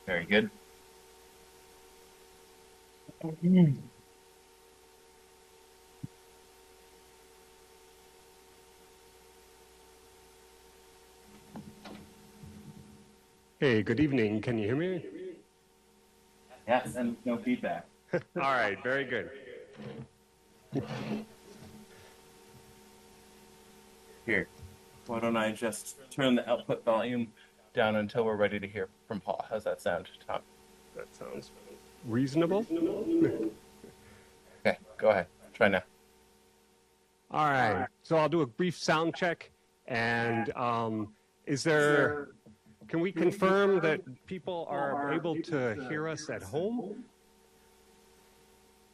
Very good. Hey, good evening. Can you hear me? Yes, and no feedback. All right, very good. Here, why don't I just turn the output volume down until we're ready to hear from Paul? How's that sound, Tom? That sounds reasonable. Okay, go ahead. Try now. All right, so I'll do a brief sound check. And can we confirm that people are able to hear us at home?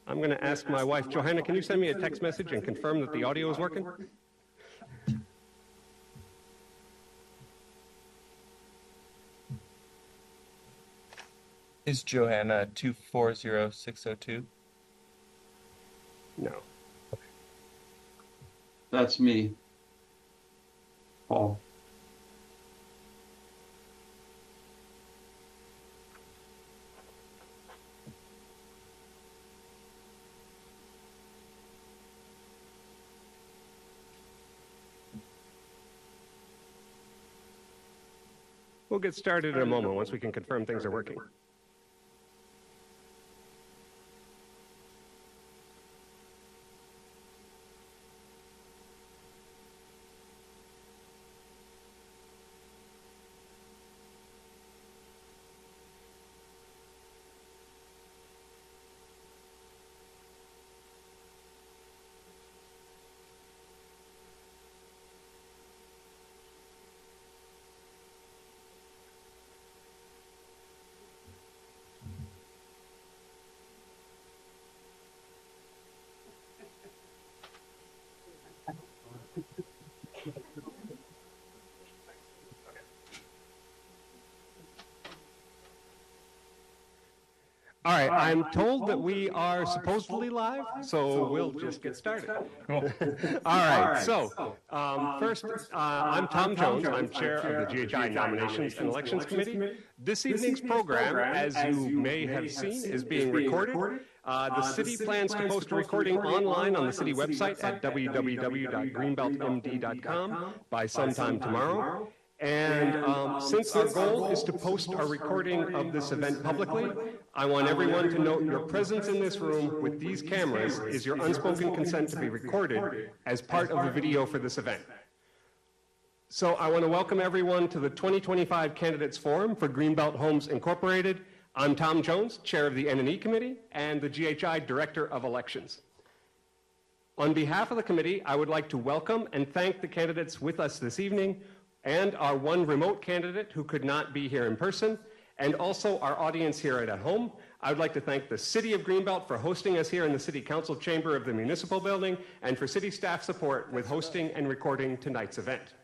I'm going to ask my wife, Johanna, can you send me a text message and confirm that the audio is working? Is Johanna 240602? No. That's me, Paul. We'll get started in a moment once we can confirm things are working. All right, I'm told that we are supposedly live, so we'll just get started. Cool. All right, so first, I'm Tom Jones. I'm chair of the GHI Nominations and Elections Committee. This evening's program, as you may have seen, is being recorded. The city plans to post a recording online on the city website at www.greenbeltmd.com by sometime tomorrow. And since our goal is to post a recording of this event publicly, I want everyone to note your presence in this room with these cameras is your unspoken consent to be recorded as part of the video for this event. So I want to welcome everyone to the 2025 Candidates Forum for Greenbelt Homes Incorporated. I'm Tom Jones, chair of the N&E Committee and the GHI Director of Elections. On behalf of the committee, I would like to welcome and thank the candidates with us this evening, and our one remote candidate who could not be here in person, and also our audience here at home. I would like to thank the City of Greenbelt for hosting us here in the City Council chamber of the Municipal Building, and for city staff support with hosting and recording tonight's event.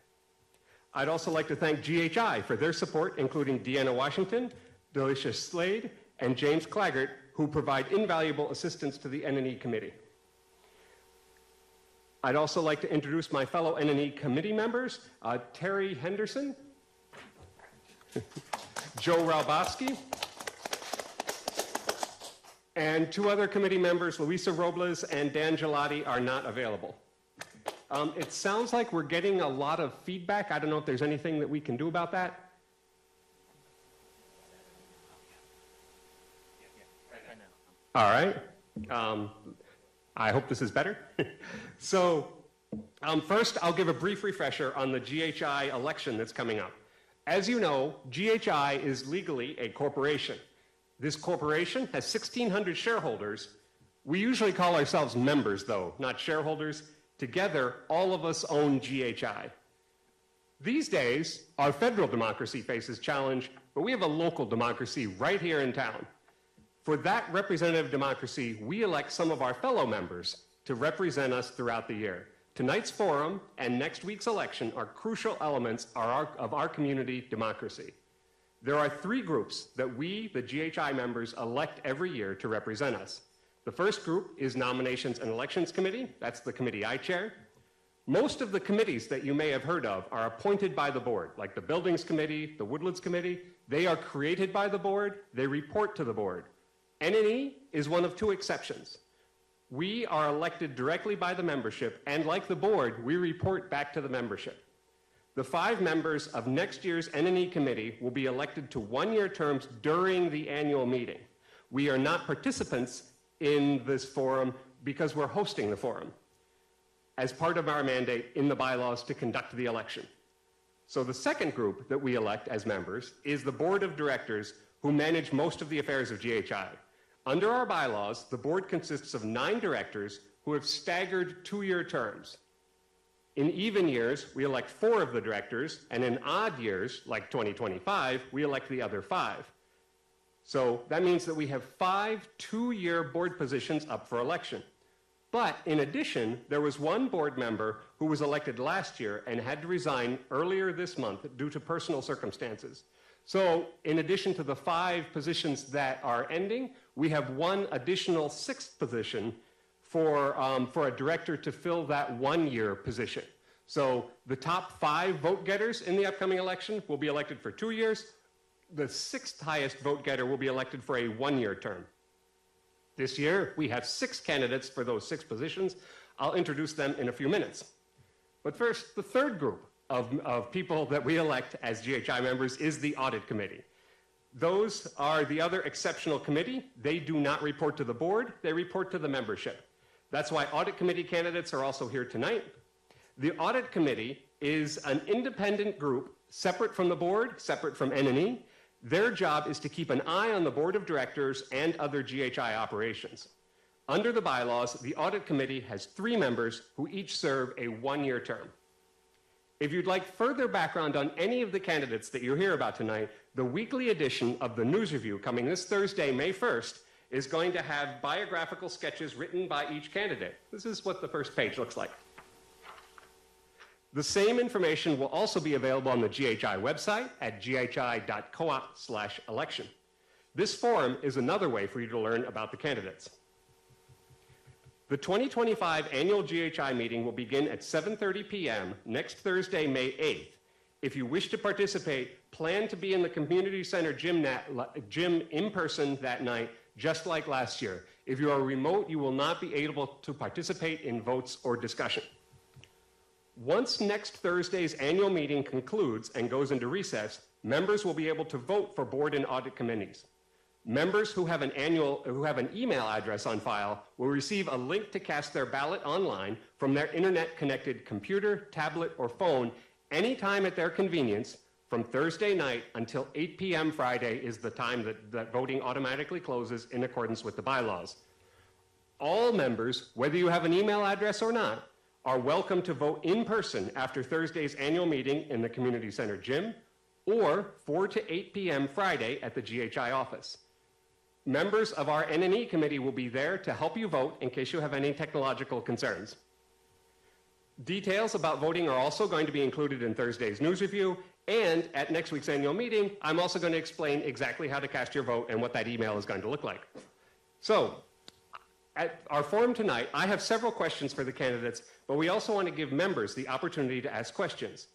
I'd also like to thank GHI for their support, including Deanna Washington, Delisha Slade, and James Claggart, who provide invaluable assistance to the N&E Committee. I'd also like to introduce my fellow N&E committee members, Terry Henderson, Joe Ralbowski, and two other committee members, Luisa Robles and Dan Gelati, are not available. It sounds like we're getting a lot of feedback. I don't know if there's anything that we can do about that. All right. I hope this is better. So first, I'll give a brief refresher on the GHI election that's coming up. As you know, GHI is legally a corporation. This corporation has 1,600 shareholders. We usually call ourselves members, though, not shareholders. Together, all of us own GHI. These days, our federal democracy faces challenge, but we have a local democracy right here in town. For that representative democracy, we elect some of our fellow members to represent us throughout the year. Tonight's forum and next week's election are crucial elements of our community democracy. There are three groups that we, the GHI members, elect every year to represent us. The first group is Nominations and Elections Committee. That's the committee I chair. Most of the committees that you may have heard of are appointed by the board, like the Buildings Committee, the Woodlands Committee. They are created by the board. They report to the board. N&E is one of two exceptions. We are elected directly by the membership, and like the board, we report back to the membership. The 5 members of next year's N&E committee will be elected to one-year terms during the annual meeting. We are not participants in this forum because we're hosting the forum as part of our mandate in the bylaws to conduct the election. So the second group that we elect as members is the board of directors who manage most of the affairs of GHI. Under our bylaws, the board consists of 9 directors who have staggered 2-year terms. In even years, we elect 4 of the directors, and in odd years, like 2025, we elect the other 5. So that means that we have 5 2-year board positions up for election. But in addition, there was one board member who was elected last year and had to resign earlier this month due to personal circumstances. So in addition to the 5 positions that are ending, we have one additional 6th position for a director to fill that 1-year position. So the top 5 vote getters in the upcoming election will be elected for 2 years. The 6th highest vote getter will be elected for a 1-year term. This year, we have 6 candidates for those 6 positions. I'll introduce them in a few minutes. But first, the third group of people that we elect as GHI members is the Audit Committee. Those are the other exceptional committee. They do not report to the board, they report to the membership. That's why Audit Committee candidates are also here tonight. The Audit Committee is an independent group, separate from the board, separate from N&E. Their job is to keep an eye on the board of directors and other GHI operations. Under the bylaws, the Audit Committee has 3 members who each serve a 1-year term. If you'd like further background on any of the candidates that you'll hear about tonight, the weekly edition of the News Review coming this Thursday, May 1st, is going to have biographical sketches written by each candidate. This is what the first page looks like. The same information will also be available on the GHI website at ghi.coop/election. This forum is another way for you to learn about the candidates. The 2025 annual GHI meeting will begin at 7:30 p.m. next Thursday, May 8th. If you wish to participate, plan to be in the community center gym in person that night, just like last year. If you are remote, you will not be able to participate in votes or discussion. Once next Thursday's annual meeting concludes and goes into recess, members will be able to vote for board and audit committees. Members who have an email address on file will receive a link to cast their ballot online from their internet-connected computer, tablet, or phone anytime at their convenience from Thursday night until 8 p.m. Friday is the time that voting automatically closes in accordance with the bylaws. All members, whether you have an email address or not, are welcome to vote in person after Thursday's annual meeting in the community center gym or 4 to 8 p.m. Friday at the GHI office. Members of our N&E committee will be there to help you vote in case you have any technological concerns. Details about voting are also going to be included in Thursday's news review, and at next week's annual meeting, I'm also going to explain exactly how to cast your vote and what that email is going to look like. So, at our forum tonight, I have several questions for the candidates, but we also want to give members the opportunity to ask questions.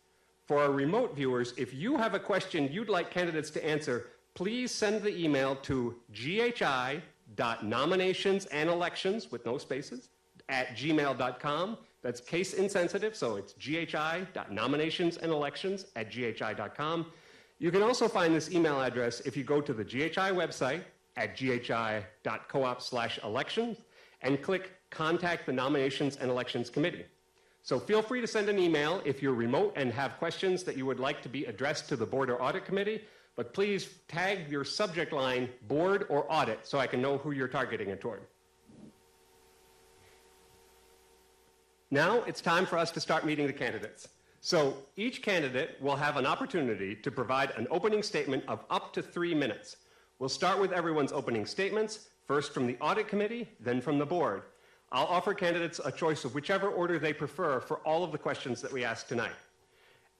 For our remote viewers, if you have a question you'd like candidates to answer, please send the email to ghi.nominationsанdelections, with no spaces, @gmail.com. That's case insensitive, so it's ghi.nominationsанdelections@ghi.com. You can also find this email address if you go to the GHI website at ghi.coop/elections and click Contact the Nominations and Elections Committee. So feel free to send an email if you're remote and have questions that you would like to be addressed to the Board or Audit Committee, but please tag your subject line Board or Audit so I can know who you're targeting it toward. Now it's time for us to start meeting the candidates. So each candidate will have an opportunity to provide an opening statement of up to 3 minutes. We'll start with everyone's opening statements, first from the Audit Committee, then from the Board. I'll offer candidates a choice of whichever order they prefer for all of the questions that we ask tonight.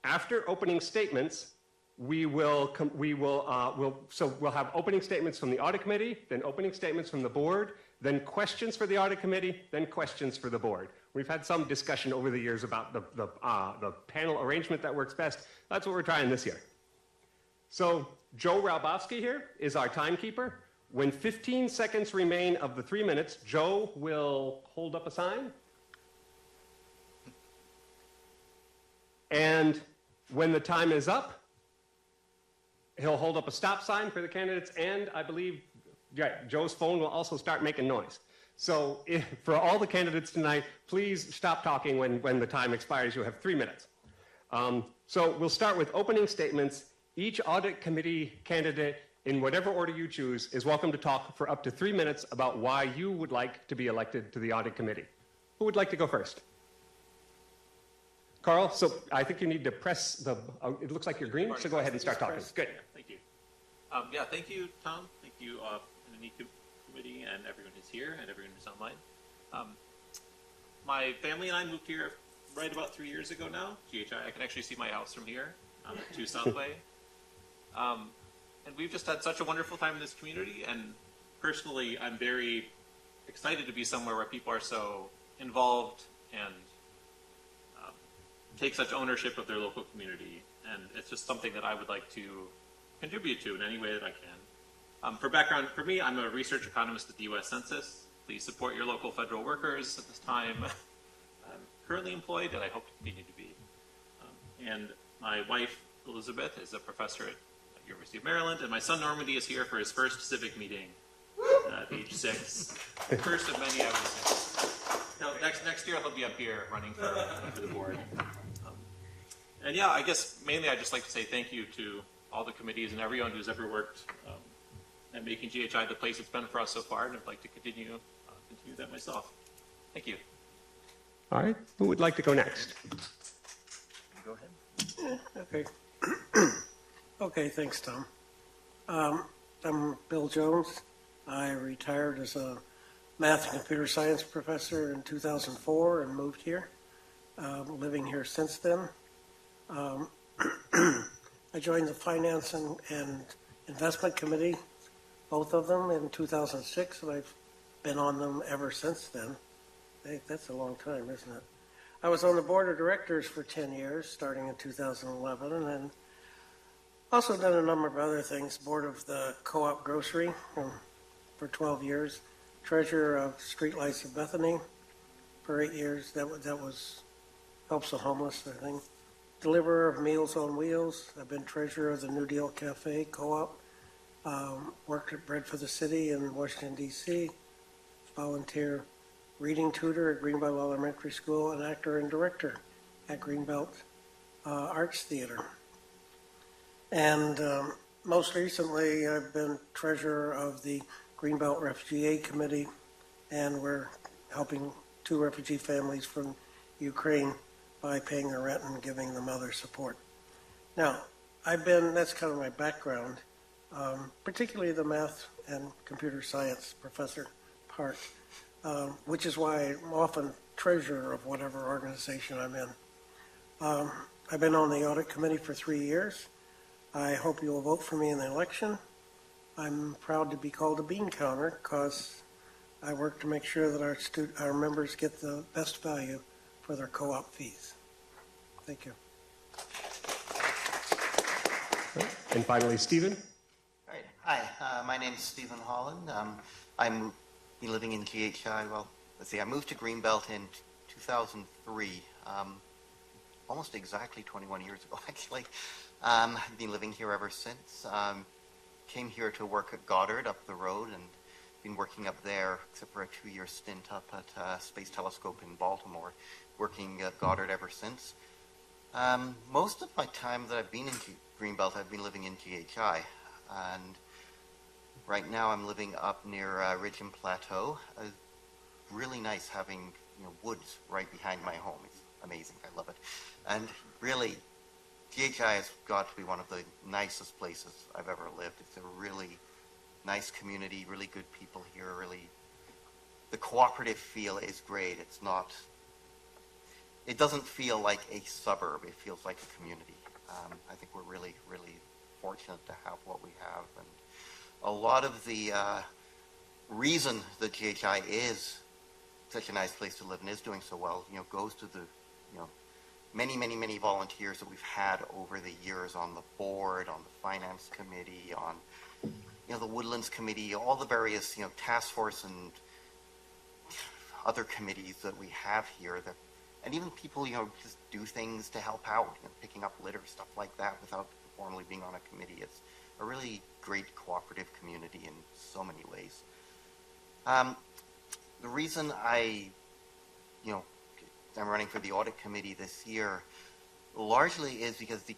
After opening statements, we'll have opening statements from the Audit Committee, then opening statements from the Board, then questions for the audit committee, then questions for the board. We've had some discussion over the years about the panel arrangement that works best. That's what we're trying this year. So Joe Ralbowski here is our timekeeper. When 15 seconds remain of the 3 minutes, Joe will hold up a sign. And when the time is up, he'll hold up a stop sign for the candidates, and I believe Joe's phone will also start making noise. So for all the candidates tonight, please stop talking when the time expires. You have 3 minutes. So we'll start with opening statements. Each audit committee candidate, in whatever order you choose, is welcome to talk for up to 3 minutes about why you would like to be elected to the audit committee. Who would like to go first? Carl, so I think you need to press the, it looks like you're green, so go ahead and start talking. Good. Thank you. Yeah, thank you, Tom. Thank you, the NECO committee and everyone who's here and everyone who's online. My family and I moved here right about 3 years ago now. GHI, I can actually see my house from here, 2 Southway. And we've just had such a wonderful time in this community, and personally, I'm very excited to be somewhere where people are so involved and take such ownership of their local community, and it's just something that I would like to contribute to in any way that I can. For background, for me, I'm a research economist at the U.S. Census. Please support your local federal workers at this time. I'm currently employed, and I hope to continue to be. And my wife, Elizabeth, is a professor at University of Maryland, and my son Normandy is here for his first civic meeting at age 6. First of many, I would say. No, next year he'll be up here running for the board. And yeah, I guess mainly I'd just like to say thank you to all the committees and everyone who's ever worked at making GHI the place it's been for us so far, and I'd like to continue that myself. Thank you. All right, who would like to go next? Go ahead. Okay. Okay, thanks, Tom. I'm Bill Jones. I retired as a math and computer science professor in 2004 and moved here. Living here since then. I joined the Finance and Investment Committee, both of them, in 2006, and I've been on them ever since then. Hey, that's a long time, isn't it? I was on the board of directors for 10 years, starting in 2011, and then also done a number of other things. Board of the Co-op Grocery for 12 years, treasurer of Streetlights of Bethany for 8 years. That was helps the homeless, I think. Deliverer of Meals on Wheels. I've been treasurer of the New Deal Cafe Co-op. Worked at Bread for the City in Washington, D.C. Volunteer reading tutor at Greenbelt Elementary School, and actor and director at Greenbelt Arts Theater. And most recently, I've been treasurer of the Greenbelt Refugee Aid Committee, and we're helping 2 refugee families from Ukraine by paying their rent and giving them other support. Now, that's kind of my background, particularly the math and computer science professor part, which is why I'm often treasurer of whatever organization I'm in. I've been on the audit committee for 3 years. I hope you will vote for me in the election. I'm proud to be called a bean counter because I work to make sure that our members get the best value for their co-op fees. Thank you. And finally, Stephen. All right. Hi, my name's Stephen Holland. I'm been living in GHI. Well, let's see. I moved to Greenbelt in 2003, almost exactly 21 years ago, actually. I've been living here ever since. Came here to work at Goddard up the road, and been working up there, except for a 2-year stint up at Space Telescope in Baltimore, working at Goddard ever since. Most of my time that I've been in Greenbelt, I've been living in GHI, and right now I'm living up near Ridge and Plateau. Really nice having woods right behind my home. It's amazing. I love it. And really, GHI has got to be one of the nicest places I've ever lived. It's a really nice community, really good people here. Really, the cooperative feel is great. It doesn't feel like a suburb. It feels like a community. I think we're really, really fortunate to have what we have. And a lot of the reason that GHI is such a nice place to live and is doing so well, goes to the, many volunteers that we've had over the years on the board, on the finance committee, on, the Woodlands Committee, all the various, task force and other committees that we have here that, and even people, just do things to help out, picking up litter, stuff like that without formally being on a committee. It's a really great cooperative community in so many ways. The reason I'm running for the audit committee this year largely is because the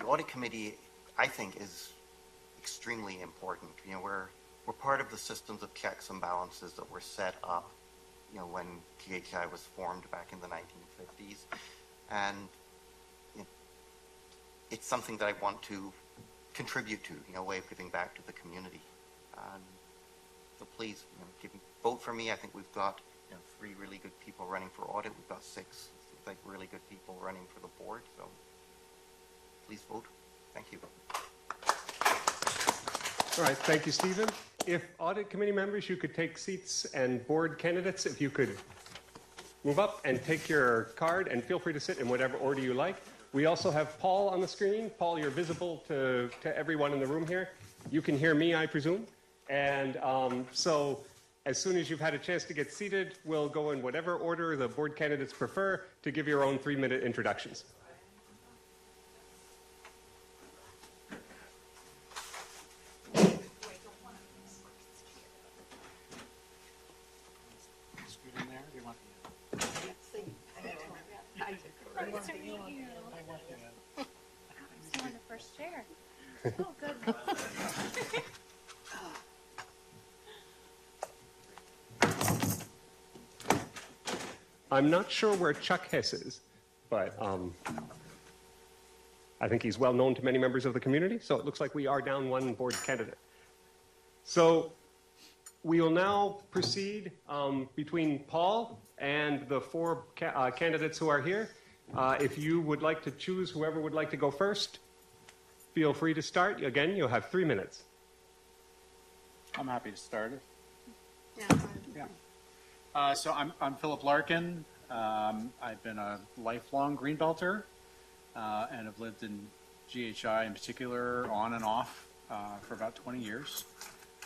audit committee, I think, is extremely important. We're part of the systems of checks and balances that were set up, when GHI was formed back in the 1950s. And it's something that I want to contribute to, a way of giving back to the community. So please, vote for me. I think we've got 3 really good people running for audit. We've got 6, seems like really good people running for the board. So please vote. Thank you. All right, thank you, Stephen. If audit committee members, you could take seats, and board candidates, if you could move up and take your card, and feel free to sit in whatever order you like. We also have Paul on the screen. Paul, you're visible to everyone in the room here. You can hear me, I presume. And so as soon as you've had a chance to get seated, we'll go in whatever order the board candidates prefer to give your own 3-minute introductions. Nice to meet you. I'm still in the first chair. Oh, good. I'm not sure where Chuck Hess is, but I think he's well known to many members of the community, so it looks like we are down 1 board candidate. So we will now proceed between Paul and the 4 candidates who are here. If you would like to choose whoever would like to go first, feel free to start. Again, you'll have 3 minutes. I'm happy to start. Yeah. So I'm Philip Larkin. I've been a lifelong Greenbelter and have lived in GHI in particular on and off for about 20 years.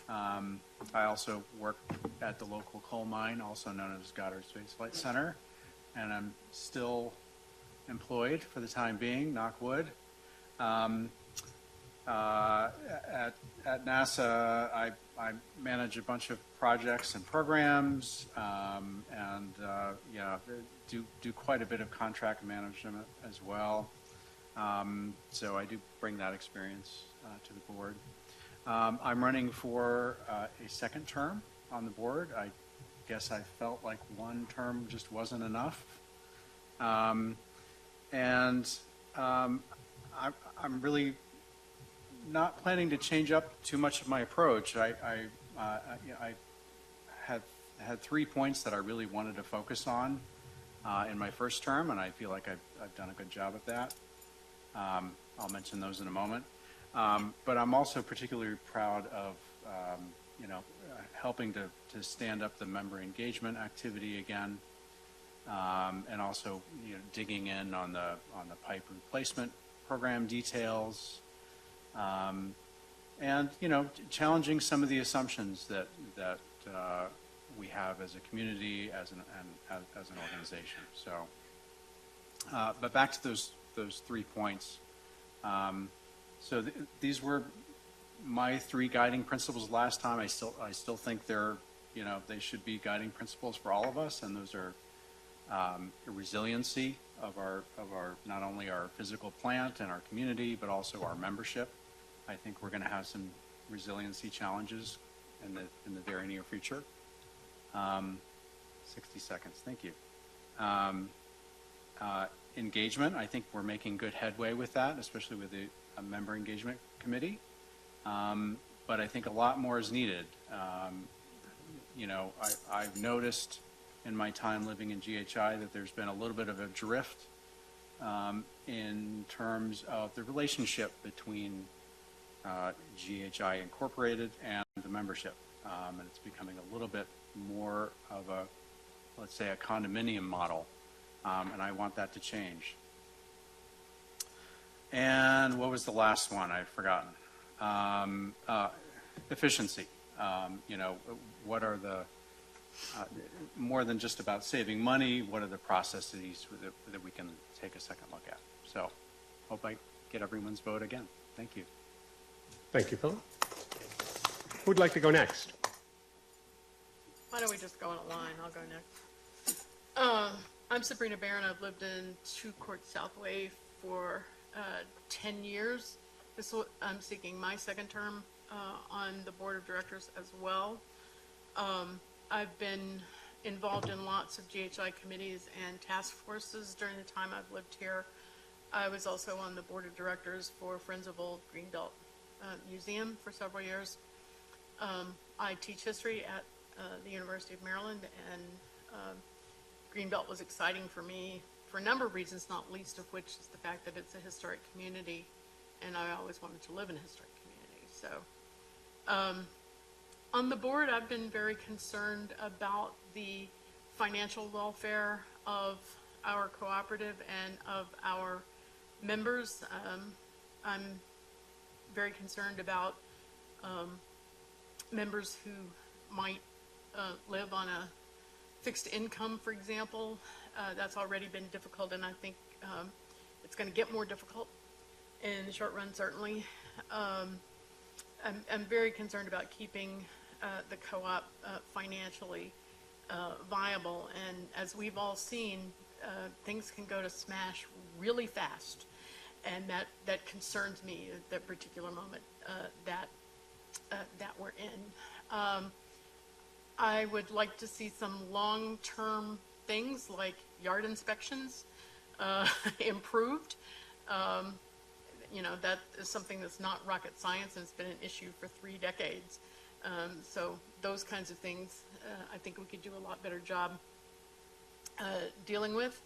I also work at the local coal mine, also known as Goddard Space Flight Center, and I'm still employed for the time being, knock wood. At NASA, I manage a bunch of projects and programs, and do quite a bit of contract management as well. So I do bring that experience to the board. I'm running for a second term on the board. I guess I felt like 1 term just wasn't enough. I'm really not planning to change up too much of my approach. I had 3 points that I really wanted to focus on in my first term, and I feel like I've done a good job at that. I'll mention those in a moment. But I'm also particularly proud of, helping to stand up the member engagement activity again, and also, digging in on the pipe replacement program details, and challenging some of the assumptions that we have as a community, as an organization. So, but back to those 3 points. So these were my 3 guiding principles last time. I still think they're, they should be guiding principles for all of us, and those are resiliency of our not only our physical plant and our community, but also our membership. I think we're going to have some resiliency challenges in the very near future. 60 seconds. Thank you. Engagement. I think we're making good headway with that, especially with the member engagement committee. But I think a lot more is needed. I've noticed in my time living in GHI that there's been a little bit of a drift in terms of the relationship between GHI Incorporated and the membership. and it's becoming a little bit more of a, let's say, a condominium model, and I want that to change. And what was the last one? I've forgotten. Efficiency. What are the, more than just about saving money, what are the processes that we can take a second look at? So, hope I get everyone's vote again. Thank you. Thank you, Philip. Who'd like to go next? Why don't we just go in a line? I'll go next. I'm Sabrina Barron. I've lived in 2 Court Southway for 10 years. I'm seeking my second term on the board of directors as well. I've been involved in lots of GHI committees and task forces during the time I've lived here. I was also on the board of directors for Friends of Old Greenbelt Museum for several years. I teach history at the University of Maryland, and Greenbelt was exciting for me for a number of reasons, not least of which is the fact that it's a historic community, and I always wanted to live in a historic community. So on the board, I've been very concerned about the financial welfare of our cooperative and of our members. I'm very concerned about members who might live on a fixed income, for example. That's already been difficult, and I think it's going to get more difficult in the short run, certainly. I'm very concerned about keeping the co-op financially viable, and as we've all seen, things can go to smash really fast, and that concerns me at that particular moment that we're in. I would like to see some long-term things like yard inspections improved. That is something that's not rocket science, and it's been an issue for 3 decades. So those kinds of things, I think we could do a lot better job dealing with.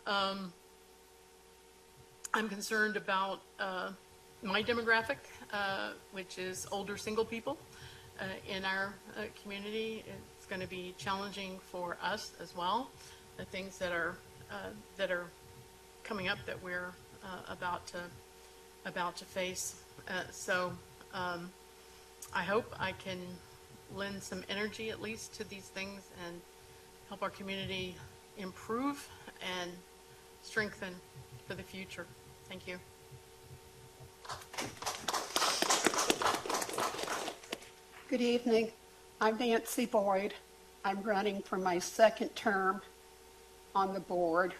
I'm concerned about my demographic, which is older single people in our community. It's going to be challenging for us as well. The things that are coming up that we're about to face. So I hope I can lend some energy at least to these things and help our community improve and strengthen for the future. Thank you. Good evening. I'm Nancy Boyd. I'm running for my second term on the board.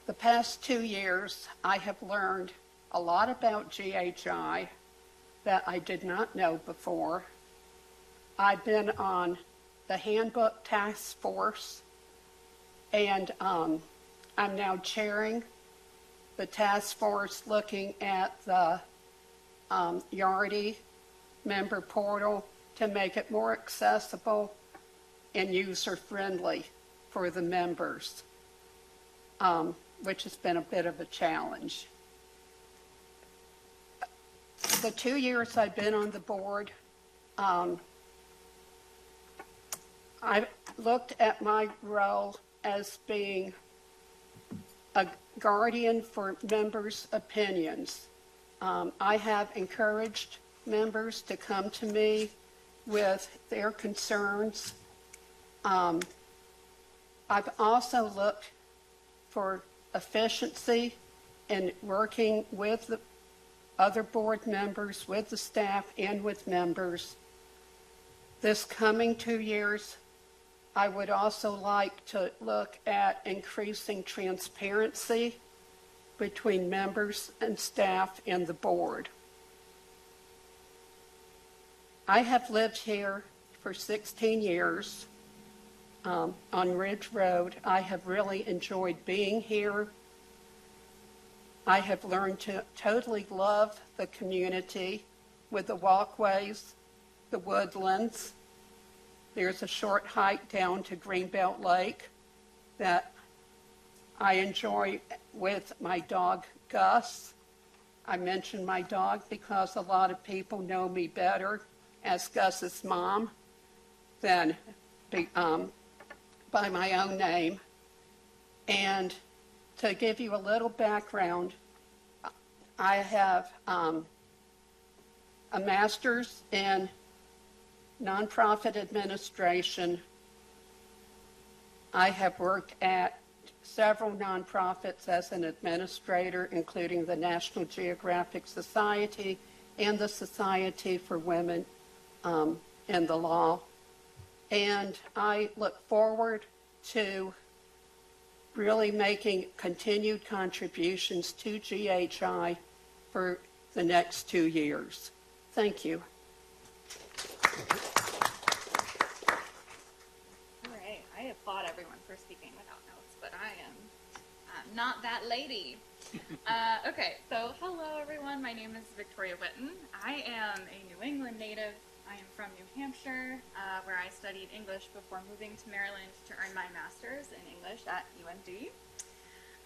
The past 2 years, I have learned a lot about GHI that I did not know before. I've been on the handbook task force, and I'm now chairing the task force looking at the Yardy member portal to make it more accessible and user-friendly for the members, which has been a bit of a challenge. The 2 years I've been on the board, I've looked at my role as being a guardian for members' opinions. I have encouraged members to come to me with their concerns. I've also looked for efficiency in working with the other board members, with the staff, and with members. This coming 2 years, I would also like to look at increasing transparency between members and staff and the board. I have lived here for 16 years on Ridge Road. I have really enjoyed being here. I have learned to totally love the community with the walkways, the woodlands. There's a short hike down to Greenbelt Lake that I enjoy with my dog, Gus. I mention my dog because a lot of people know me better as Gus's mom than by my own name. And to give you a little background, I have a master's in nonprofit administration. I have worked at several nonprofits as an administrator, including the National Geographic Society and the Society for Women in the Law. And I look forward to really making continued contributions to GHI for the next 2 years. Thank you. All right, I applaud everyone for speaking without notes, but I am not that lady. Okay, so hello everyone. My name is Victoria Witten. I am a New England native. I am from New Hampshire, where I studied English before moving to Maryland to earn my master's in English at UND.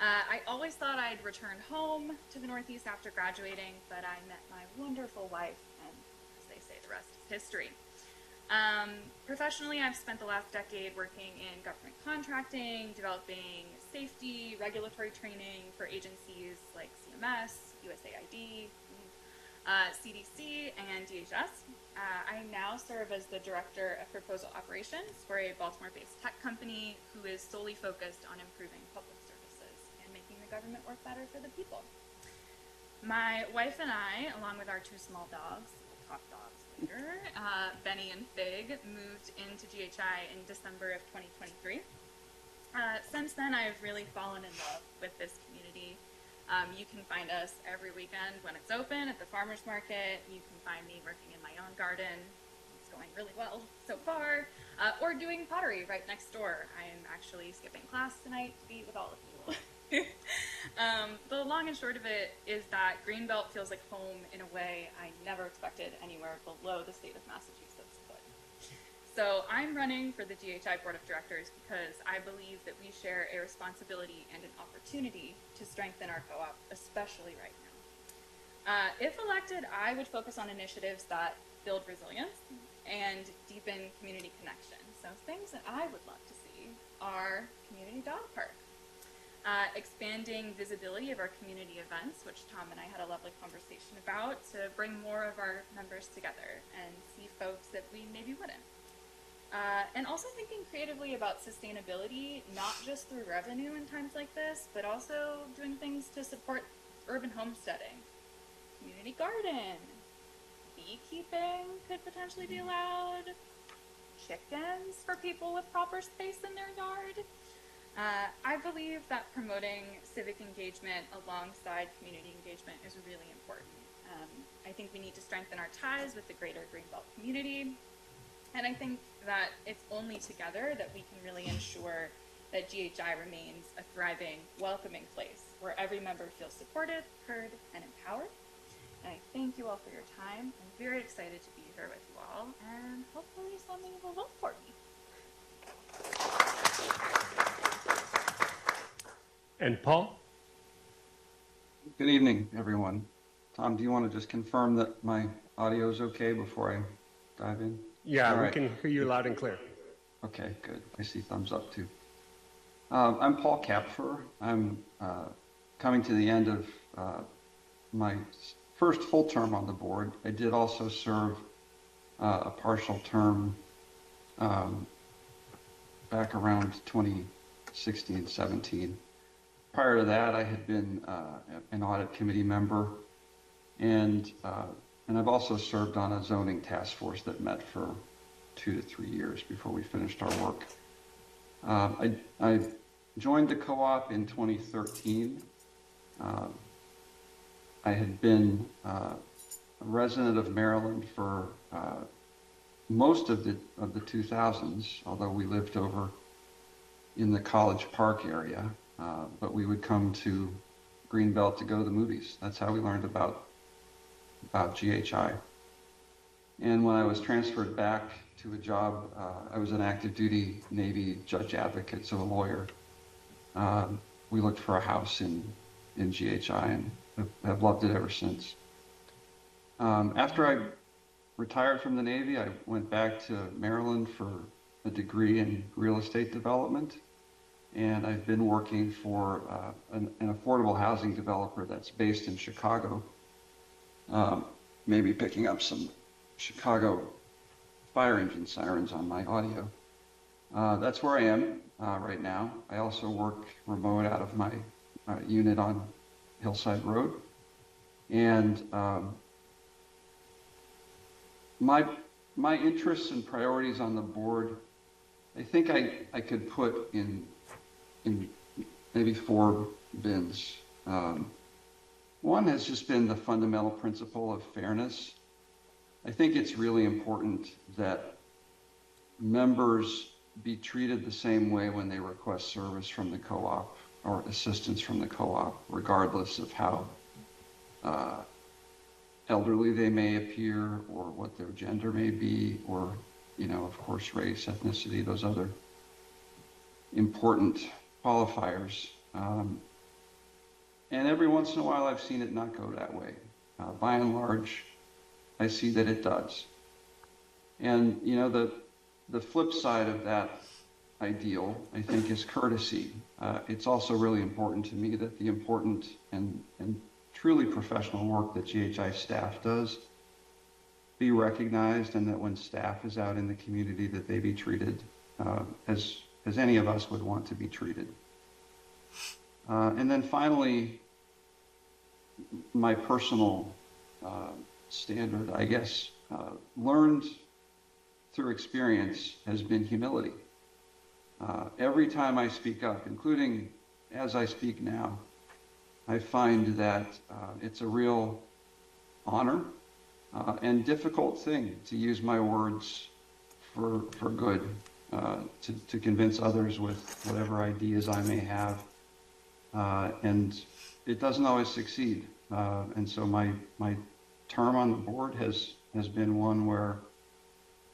I always thought I'd return home to the Northeast after graduating, but I met my wonderful wife, and as they say, the rest is history. Professionally, I've spent the last decade working in government contracting, developing safety, regulatory training for agencies like CMS, USAID, CDC, and DHS. I now serve as the Director of Proposal Operations for a Baltimore-based tech company who is solely focused on improving public services and making the government work better for the people. My wife and I, along with our 2 small dogs, we'll talk dogs later, Benny and Fig, moved into GHI in December of 2023. Since then, I've really fallen in love with this community. You can find us every weekend when it's open at the farmer's market. You can find me working in my own garden. It's going really well so far. Or doing pottery right next door. I'm actually skipping class tonight to be with all of you. The long and short of it is that Greenbelt feels like home in a way I never expected anywhere below the state of Massachusetts could. So I'm running for the GHI Board of Directors because I believe that we share a responsibility and an opportunity to strengthen our co-op, especially right now. If elected, I would focus on initiatives that build resilience and deepen community connection. So things that I would love to see are community dog park, expanding visibility of our community events, which Tom and I had a lovely conversation about, to bring more of our members together and see folks that we maybe wouldn't. And also thinking creatively about sustainability, not just through revenue in times like this, but also doing things to support urban homesteading. Community garden, beekeeping could potentially be allowed, chickens for people with proper space in their yard. I believe that promoting civic engagement alongside community engagement is really important. I think we need to strengthen our ties with the greater Greenbelt community. And I think that it's only together that we can really ensure that GHI remains a thriving, welcoming place where every member feels supported, heard, and empowered. And I thank you all for your time. I'm very excited to be here with you all, and hopefully somebody will vote for me. And Paul? Good evening, everyone. Tom, do you want to just confirm that my audio is okay before I dive in? Yeah, All we right. can hear you loud and clear. Okay, good. I see thumbs up too. I'm Paul Kapfer. I'm coming to the end of my first full term on the board. I did also serve a partial term back around 2016-17. Prior to that, I had been an audit committee member, and I've also served on a zoning task force that met for 2 to 3 years before we finished our work. I joined the co-op in 2013. I had been a resident of Maryland for most of the 2000s, although we lived over in the College Park area, but we would come to Greenbelt to go to the movies. That's how we learned about GHI. And when I was transferred back to a job, I was an active duty Navy judge advocate, so a lawyer. We looked for a house in GHI and have loved it ever since. After I retired from the Navy, I went back to Maryland for a degree in real estate development. And I've been working for an affordable housing developer that's based in Chicago. Maybe picking up some Chicago fire engine sirens on my audio. That's where I am right now. I also work remote out of my unit on Hillside Road. And my interests and priorities on the board, I think I could put in maybe 4 bins. One has just been the fundamental principle of fairness. I think it's really important that members be treated the same way when they request service from the co-op or assistance from the co-op, regardless of how elderly they may appear or what their gender may be, or, you know, of course, race, ethnicity, those other important qualifiers. And every once in a while, I've seen it not go that way. By and large, I see that it does. And, you know, the flip side of that ideal, I think, is courtesy. It's also really important to me that the important and truly professional work that GHI staff does be recognized, and that when staff is out in the community, that they be treated as any of us would want to be treated. And then finally, my personal standard, I guess, learned through experience, has been humility. Every time I speak up, including as I speak now, I find that it's a real honor and difficult thing to use my words for good, to convince others with whatever ideas I may have. And it doesn't always succeed. And so my term on the board has been one where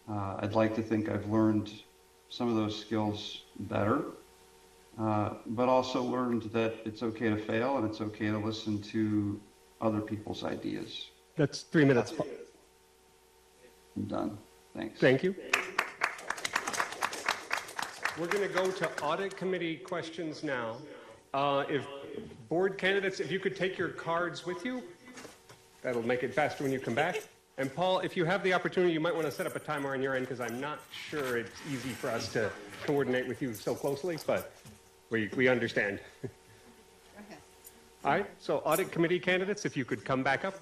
I'd like to think I've learned some of those skills better, but also learned that it's okay to fail and it's okay to listen to other people's ideas. That's 3 minutes. I'm done. Thanks. Thank you. We're going to go to audit committee questions now. If board candidates, if you could take your cards with you, that'll make it faster when you come back. And Paul, if you have the opportunity, you might want to set up a timer on your end, because I'm not sure it's easy for us to coordinate with you so closely, but we understand. Okay. All right, so audit committee candidates, if you could come back up.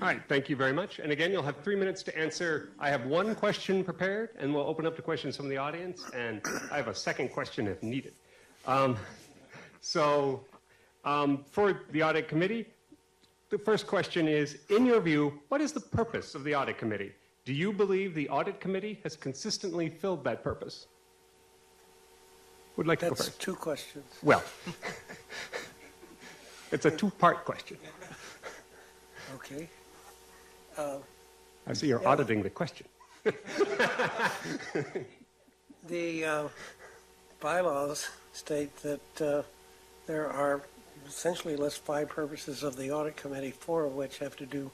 All right, thank you very much. And again, you'll have 3 minutes to answer. I have one question prepared, and we'll open up to questions from the audience, and I have a second question if needed. For the audit committee, the first question is, in your view, what is the purpose of the audit committee? Do you believe the audit committee has consistently filled that purpose? Would like to go That's first? 2 questions. Well, it's a 2-part question. Okay. I see you're auditing the question. The bylaws state that there are essentially list 5 purposes of the audit committee, 4 of which have to do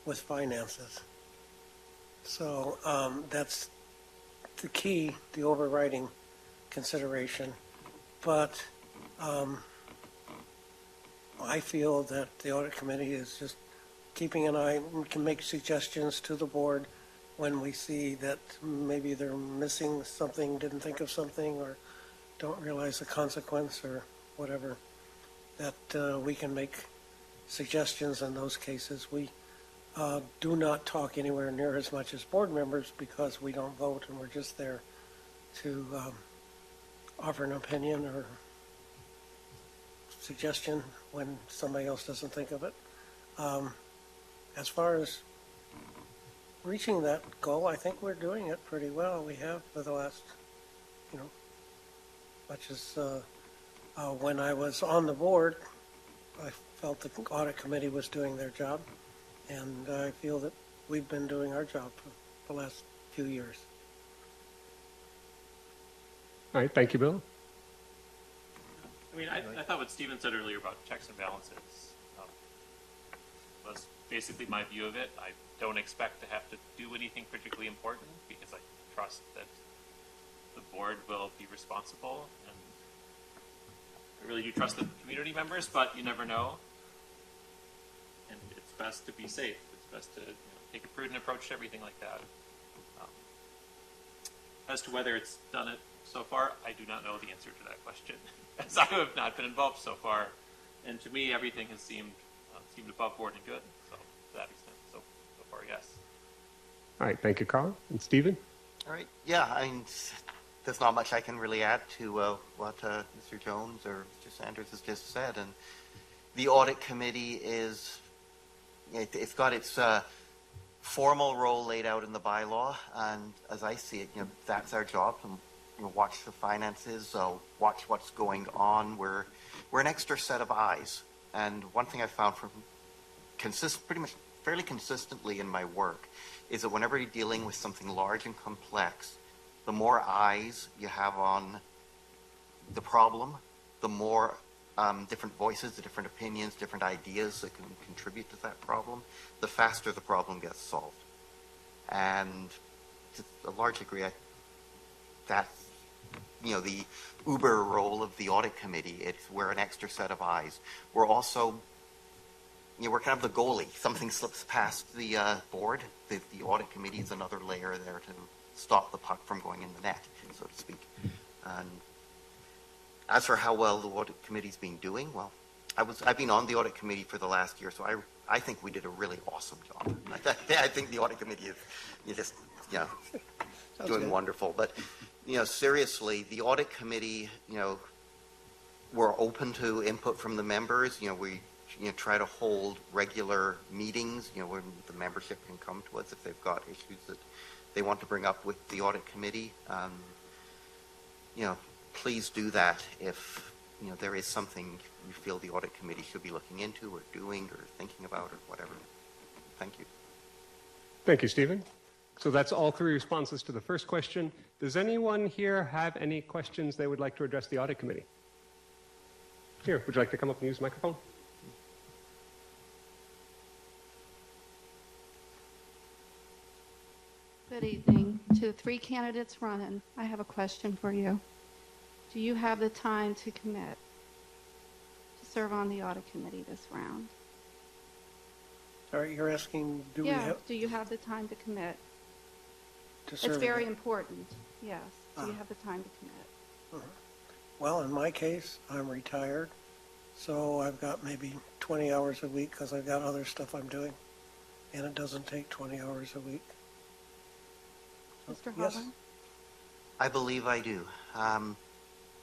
with finances. So that's the key, the overriding consideration. But I feel that the audit committee is just keeping an eye, we can make suggestions to the board when we see that maybe they're missing something, didn't think of something, or don't realize the consequence or whatever, that we can make suggestions in those cases. We do not talk anywhere near as much as board members because we don't vote and we're just there to offer an opinion or suggestion when somebody else doesn't think of it. As far as reaching that goal. I think we're doing it pretty well. We have for the last, you know, much as when I was on the board, I felt the audit committee was doing their job, and I feel that we've been doing our job for the last few years. All right, thank you, Bill. I mean, I thought what Stephen said earlier about checks and balances was basically my view of it. I don't expect to have to do anything particularly important because I trust that the board will be responsible, and I really do trust the community members, but you never know. And it's best to be safe. It's best to take a prudent approach to everything like that. As to whether it's done it so far, I do not know the answer to that question, as I have not been involved so far. And to me, everything has seemed above board and good. So to that extent, so far, yes. All right, thank you, Carl. And Stephen? All right. Yeah, I mean, there's not much I can really add to what Mr. Jones or Mr. Sanders has just said. And the audit committee it's got its formal role laid out in the bylaw, and as I see it, that's our job to watch the finances, watch what's going on. We're an extra set of eyes. And one thing I've found from pretty much fairly consistently in my work is that whenever you're dealing with something large and complex, the more eyes you have on the problem, the more different voices, the different opinions, different ideas that can contribute to that problem, the faster the problem gets solved. And to a large degree, that's the uber role of the audit committee. We're an extra set of eyes. We're also, we're kind of the goalie. Something slips past the board. The audit committee is another layer there to stop the puck from going in the net, so to speak. And as for how well the audit committee's been doing, well, I've been on the audit committee for the last year, so I think we did a really awesome job. I think the audit committee is just doing wonderful. But seriously, the audit committee, we're open to input from the members. We try to hold regular meetings, where the membership can come to us if they've got issues that they want to bring up with the audit committee. Please do that if there is something you feel the audit committee should be looking into or doing or thinking about or whatever. Thank you. Thank you, Stephen. So that's all three responses to the first question. Does anyone here have any questions they would like to address the audit committee? Here, would you like to come up and use the microphone? Good evening. To the three candidates running, I have a question for you. Do you have the time to commit to serve on the audit committee this round? Sorry, you're asking, do you have the time to commit? To serve? It's very important, yes. Do you have the time to commit? Well, in my case, I'm retired, so I've got maybe 20 hours a week because I've got other stuff I'm doing, and it doesn't take 20 hours a week. Mr. Yes. Holland? I believe I do.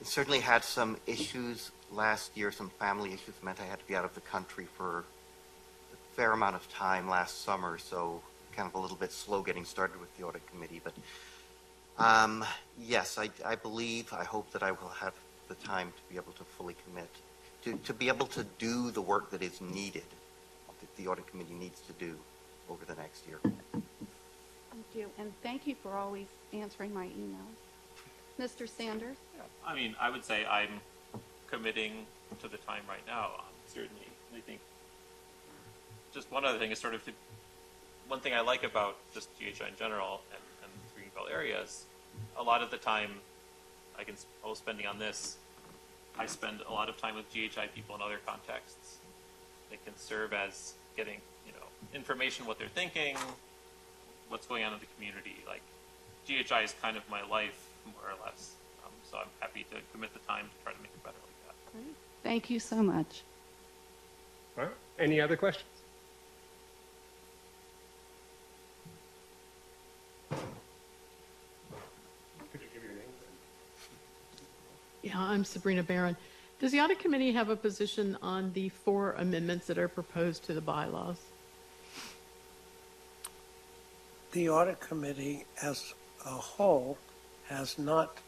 It certainly had some issues last year, some family issues meant I had to be out of the country for a fair amount of time last summer, so kind of a little bit slow getting started with the audit committee. But yes, I believe, I hope that I will have the time to be able to fully commit, to be able to do the work that is needed, that the audit committee needs to do over the next year. Thank you, and thank you for always answering my emails. Mr. Sanders? I mean, I would say I'm committing to the time right now, certainly. I think just one other thing is one thing I like about just GHI in general and the Greenbelt areas, a lot of the time I was spending on this, I spend a lot of time with GHI people in other contexts. It can serve as getting, information, what they're thinking, what's going on in the community. Like, GHI is kind of my life, more or less. So I'm happy to commit the time to try to make it better like that. Great. Thank you so much. All right. Any other questions? Could you give your name? Yeah, I'm Sabrina Barron. Does the audit committee have a position on the 4 amendments that are proposed to the bylaws? The audit committee as a whole has not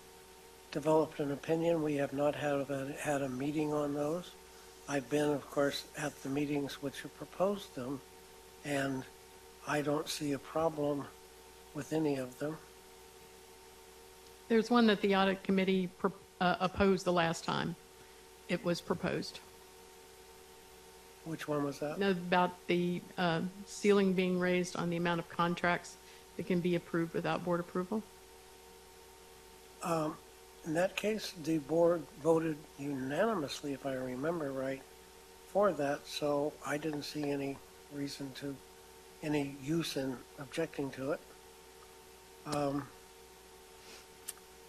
developed an opinion. We have not had a meeting on those. I've been, of course, at the meetings which have proposed them, and I don't see a problem with any of them. There's one that the audit committee opposed the last time it was proposed. Which one was that? About the ceiling being raised on the amount of contracts that can be approved without board approval. In that case, the board voted unanimously, if I remember right, for that, so I didn't see any reason to, any use in objecting to it.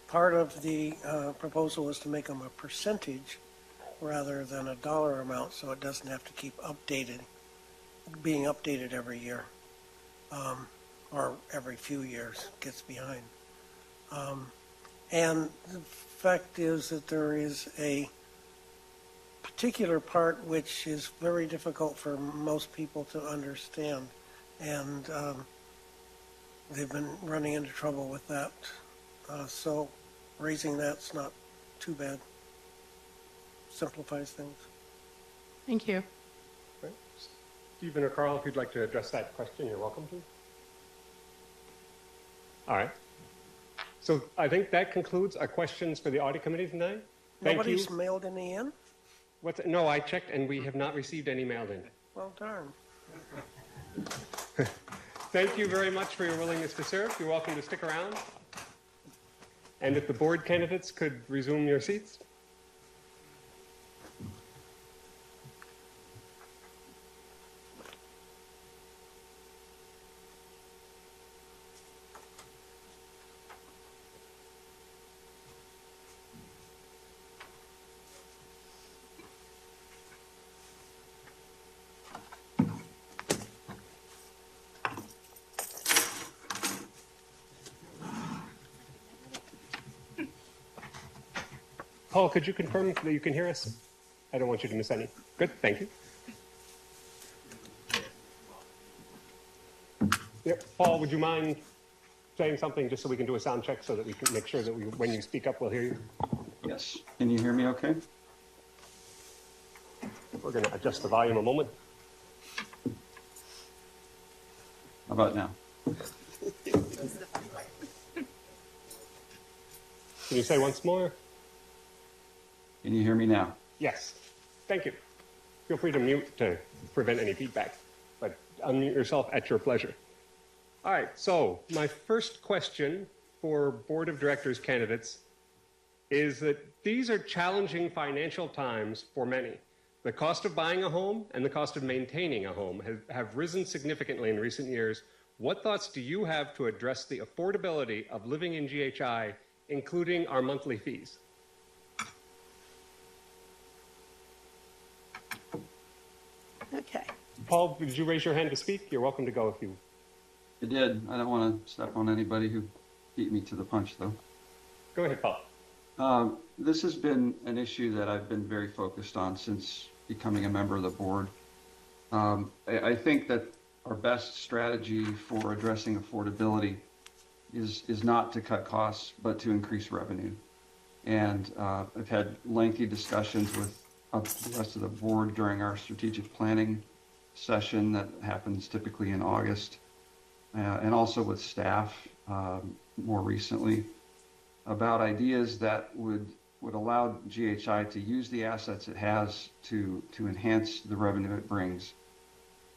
Part of the proposal was to make them a percentage rather than a dollar amount, so it doesn't have to keep being updated every year, or every few years, gets behind. And the fact is that there is a particular part which is very difficult for most people to understand, and they've been running into trouble with that. So raising that's not too bad. Simplifies things. Thank you. Right. Stephen or Carl, if you'd like to address that question, you're welcome to. All right. So I think that concludes our questions for the audit committee tonight. Thank Nobody's you. mailed any in? No, I checked and we have not received any mailed in. Well, darn. Thank you very much for your willingness to serve. You're welcome to stick around. And if the board candidates could resume your seats. Paul, could you confirm that you can hear us? I don't want you to miss any. Good, thank you. Yep. Paul, would you mind saying something just so we can do a sound check so that we can make sure that when you speak up, we'll hear you? Yes. Can you hear me okay? We're going to adjust the volume a moment. How about now? Can you say once more? Can you hear me now? Yes. Thank you. Feel free to mute to prevent any feedback, but unmute yourself at your pleasure. All right, so my first question for Board of Directors candidates is that these are challenging financial times for many. The cost of buying a home and the cost of maintaining a home have risen significantly in recent years. What thoughts do you have to address the affordability of living in GHI, including our monthly fees? Okay. Paul, did you raise your hand to speak? You're welcome to go if you... You did. I don't want to step on anybody who beat me to the punch, though. Go ahead, Paul. This has been an issue that I've been very focused on since becoming a member of the board. I think that our best strategy for addressing affordability is not to cut costs, but to increase revenue. And I've had lengthy discussions with the rest of the board during our strategic planning session that happens typically in August, and also with staff more recently, about ideas that would allow GHI to use the assets it has to enhance the revenue it brings.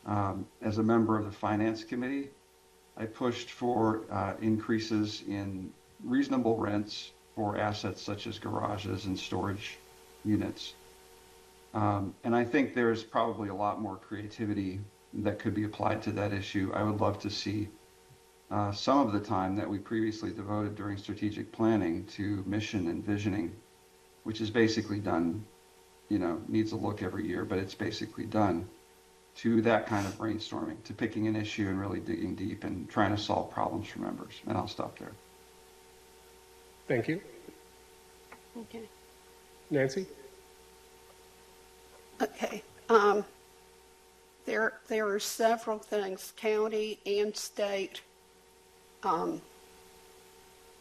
As a member of the Finance Committee, I pushed for increases in reasonable rents for assets such as garages and storage units. And I think there's probably a lot more creativity that could be applied to that issue. I would love to see some of the time that we previously devoted during strategic planning to mission and visioning, which is basically done, needs a look every year, but it's basically done, to that kind of brainstorming, to picking an issue and really digging deep and trying to solve problems for members. And I'll stop there. Thank you. Okay. Nancy? Okay. There are several things, county and state,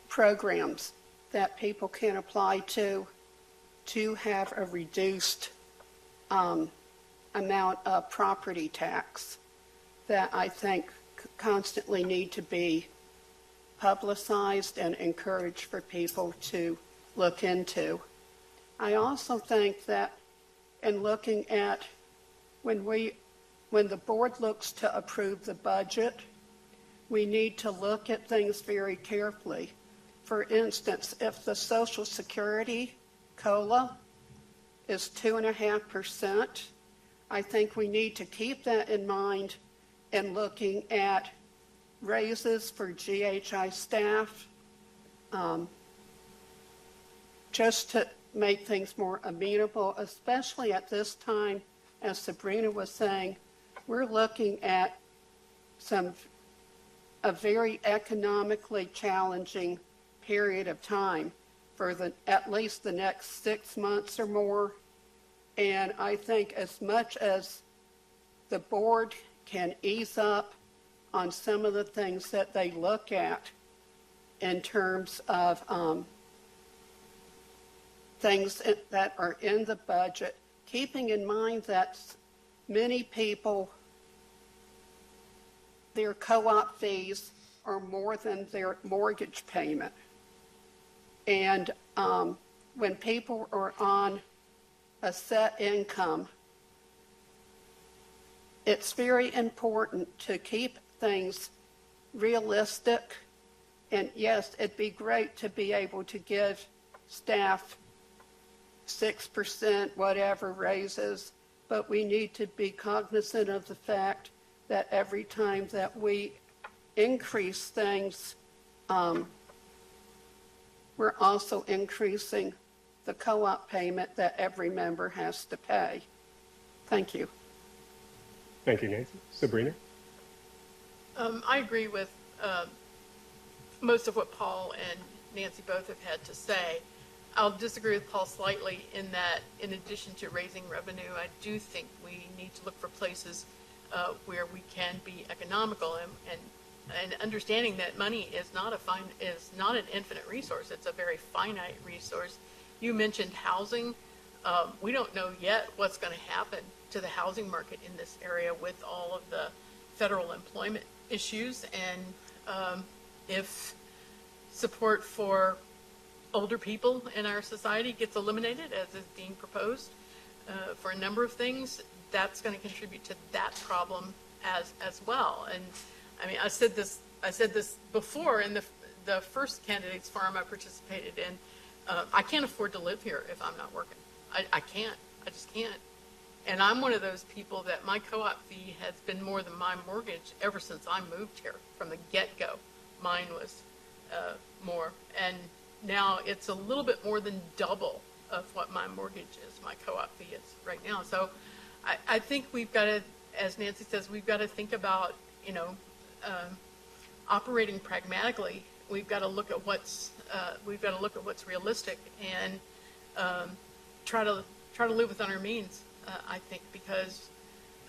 programs that people can apply to have a reduced amount of property tax that I think constantly need to be publicized and encouraged for people to look into. I also think that in looking at when the board looks to approve the budget, we need to look at things very carefully. For instance, if the Social Security COLA is 2.5%, I think we need to keep that in mind in looking at raises for GHI staff, just to make things more amenable, especially at this time, as Sabrina was saying, we're looking at a very economically challenging period of time for at least the next 6 months or more. And I think as much as the board can ease up on some of the things that they look at in terms of things that are in the budget, keeping in mind that many people, their co-op fees are more than their mortgage payment. And when people are on a set income, it's very important to keep things realistic. And yes, it'd be great to be able to give staff 6%, whatever raises, but we need to be cognizant of the fact that every time that we increase things, we're also increasing the co-op payment that every member has to pay. Thank you. Thank you, Nancy. Sabrina? I agree with most of what Paul and Nancy both have had to say. I'll disagree with Paul slightly in that, in addition to raising revenue, I do think we need to look for places where we can be economical and understanding that money is not an infinite resource. It's a very finite resource. You mentioned housing. We don't know yet what's going to happen to the housing market in this area with all of the federal employment issues, and if support for older people in our society gets eliminated, as is being proposed for a number of things, that's going to contribute to that problem as well. And I mean, I said this before in the first candidates forum I participated in. I can't afford to live here if I'm not working. I can't. I just can't. And I'm one of those people that my co-op fee has been more than my mortgage ever since I moved here. From the get-go, mine was more. And now it's a little bit more than double of what my mortgage is, my co-op fee is right now. So I think we've got to, as Nancy says, we've got to think about, operating pragmatically. We've got to look at what's realistic and try to live within our means. I think, because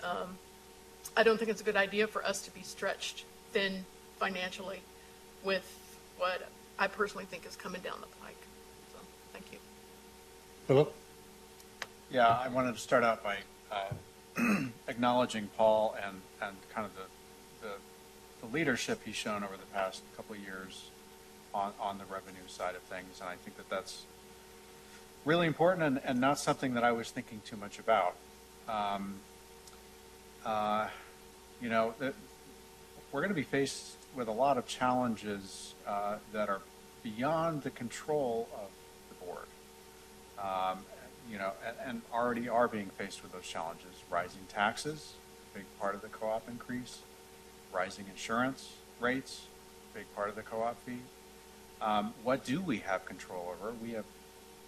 I don't think it's a good idea for us to be stretched thin financially with what I personally think is coming down the pike. So, thank you. Philip? Yeah, I wanted to start out by acknowledging Paul and kind of the leadership he's shown over the past couple of years on the revenue side of things, and I think that's really important and not something that I was thinking too much about. We're going to be faced with a lot of challenges that are beyond the control of the board, and already are being faced with those challenges. Rising taxes, big part of the co-op increase. Rising insurance rates, big part of the co-op fee. What do we have control over? We have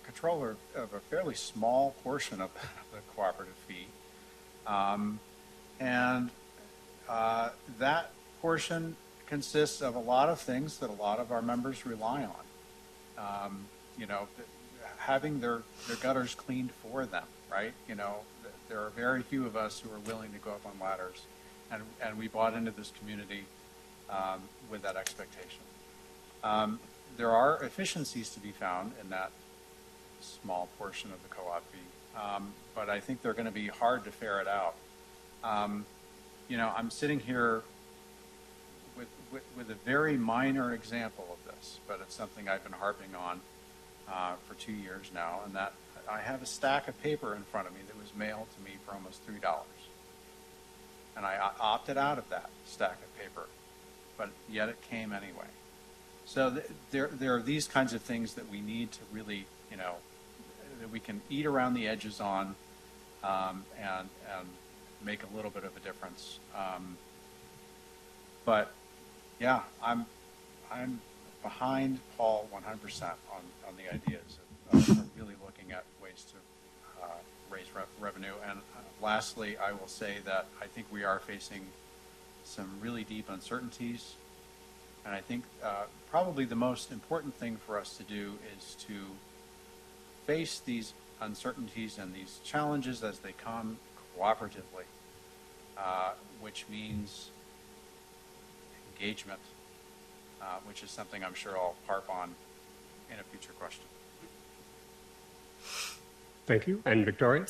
control of a fairly small portion of the cooperative fee. That portion consists of a lot of things that a lot of our members rely on. Having their gutters cleaned for them, right? There are very few of us who are willing to go up on ladders, and we bought into this community with that expectation. There are efficiencies to be found in that small portion of the co-op fee, but I think they're going to be hard to ferret out. I'm sitting here with a very minor example of this, but it's something I've been harping on for 2 years now, and that I have a stack of paper in front of me that was mailed to me for almost $3. And I opted out of that stack of paper, but yet it came anyway. So there are these kinds of things that we need to really, that we can eat around the edges on, and make a little bit of a difference. But yeah, I'm behind Paul 100% on the ideas of really looking at ways to raise revenue. And lastly, I will say that I think we are facing some really deep uncertainties. And I think probably the most important thing for us to do is to face these uncertainties and these challenges as they come cooperatively, which means engagement, which is something I'm sure I'll harp on in a future question. Thank you. And Victoria?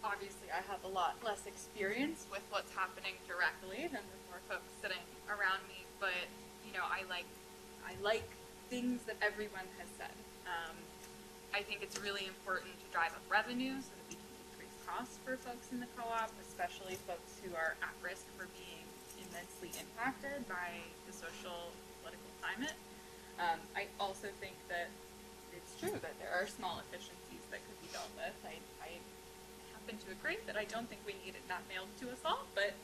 Obviously, I have a lot less experience with what's happening directly than the more folks sitting around me, but I like things that everyone has said. I think it's really important to drive up revenue so that we can decrease costs for folks in the co-op, especially folks who are at risk for being immensely impacted by the social political climate. I also think that it's true that there are small efficiencies that could be dealt with. I happen to agree that I don't think we need it not mailed to us all, but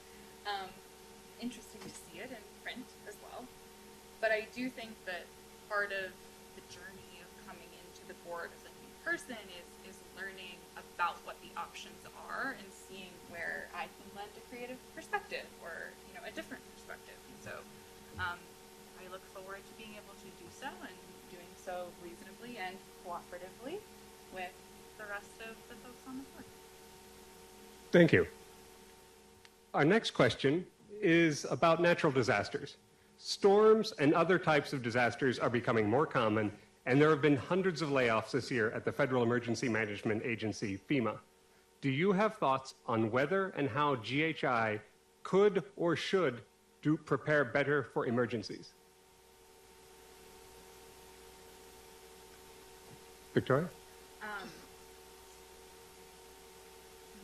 interesting to see it in print as well. But I do think that part of the journey of coming into the board as a new person is learning about what the options are and seeing where I can lend a creative perspective or a different perspective. And so I look forward to being able to do so and doing so reasonably and cooperatively with the rest of the folks on the board. Thank you. Our next question is about natural disasters. Storms and other types of disasters are becoming more common, and there have been hundreds of layoffs this year at the Federal Emergency Management Agency, FEMA. Do you have thoughts on whether and how GHI could or should prepare better for emergencies? Victoria?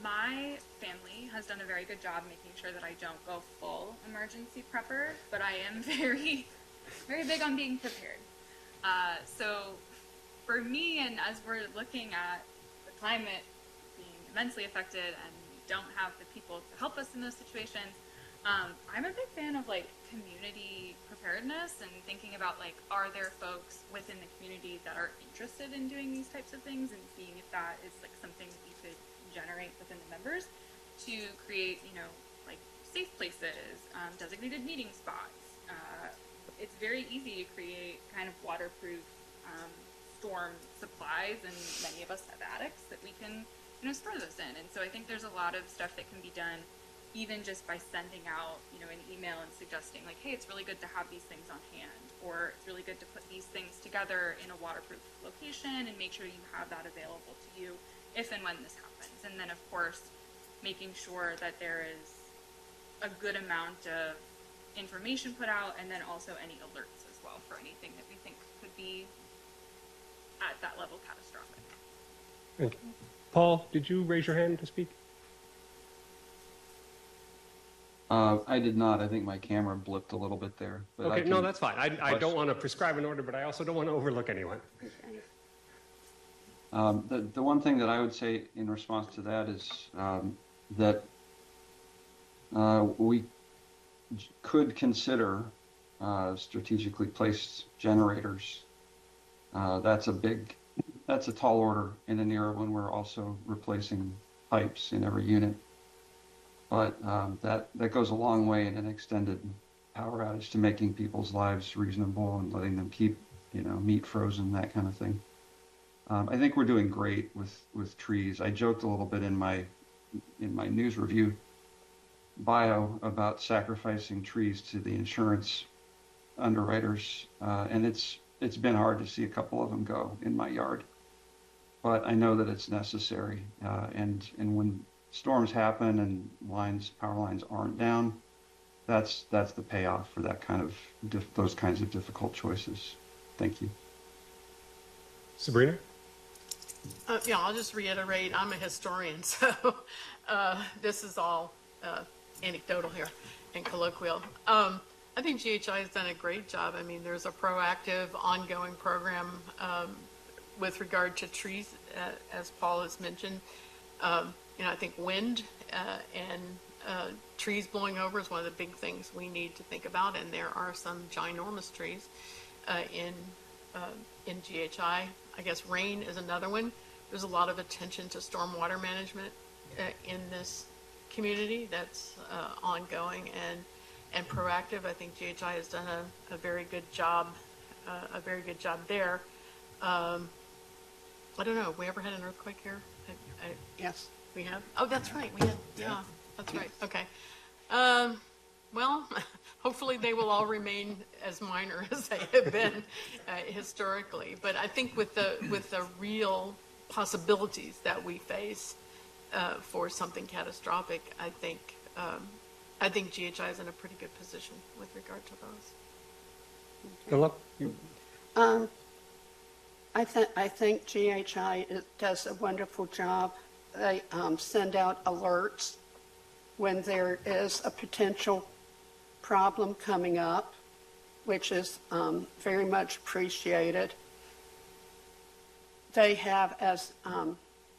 My family has done a very good job making sure that I don't go full emergency prepper, but I am very, very big on being prepared. So for me, and as we're looking at the climate being immensely affected and we don't have the people to help us in those situations, I'm a big fan of community preparedness and thinking about are there folks within the community that are interested in doing these types of things and seeing if that is something that we could generate within the members to create safe places, designated meeting spots. It's very easy to create kind of waterproof storm supplies, and many of us have attics that we can store those in. And so I think there's a lot of stuff that can be done even just by sending out an email and suggesting hey, it's really good to have these things on hand, or it's really good to put these things together in a waterproof location and make sure you have that available to you if and when this happens. And then of course making sure that there is a good amount of information put out, and then also any alerts as well for anything that we think could be at that level catastrophic. Thank you. Paul, did you raise your hand to speak? I did not. I think my camera blipped a little bit there. But okay, no, that's fine. I don't want to prescribe an order, but I also don't want to overlook anyone. The one thing that I would say in response to that is that we could consider strategically placed generators. That's a tall order in an era when we're also replacing pipes in every unit. But that goes a long way in an extended power outage to making people's lives reasonable and letting them keep meat frozen, that kind of thing. I think we're doing great with trees. I joked a little bit in my news review bio about sacrificing trees to the insurance underwriters, and it's been hard to see a couple of them go in my yard. But I know that it's necessary, and when storms happen and power lines aren't down, that's the payoff for that kind of those kinds of difficult choices. Thank you. Sabrina? Yeah, I'll just reiterate, I'm a historian, so this is all anecdotal here and colloquial. I think GHI has done a great job. I mean, there's a proactive, ongoing program with regard to trees, as Paul has mentioned. I think wind and trees blowing over is one of the big things we need to think about, and there are some ginormous trees in GHI. I guess rain is another one. There's a lot of attention to stormwater management in this community that's ongoing and proactive. I think GHI has done a very good job, there. I don't know, have we ever had an earthquake here? Yes. We have? Oh, that's right, we had, yeah, that's right, okay. Well, hopefully they will all remain as minor as they have been historically. But I think with the real possibilities that we face for something catastrophic, I think GHI is in a pretty good position with regard to those. Philip? I think GHI does a wonderful job. They send out alerts when there is a potential problem coming up, which is very much appreciated. They have, as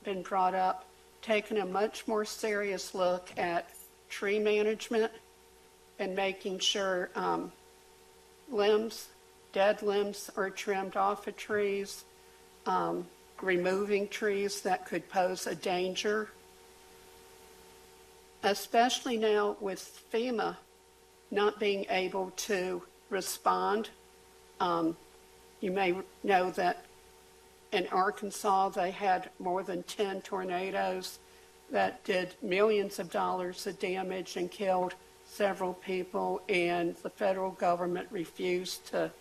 been brought up, taken a much more serious look at tree management and making sure dead limbs are trimmed off of trees, removing trees that could pose a danger. Especially now with FEMA not being able to respond. You may know that in Arkansas they had more than 10 tornadoes that did millions of dollars of damage and killed several people, and the federal government refused to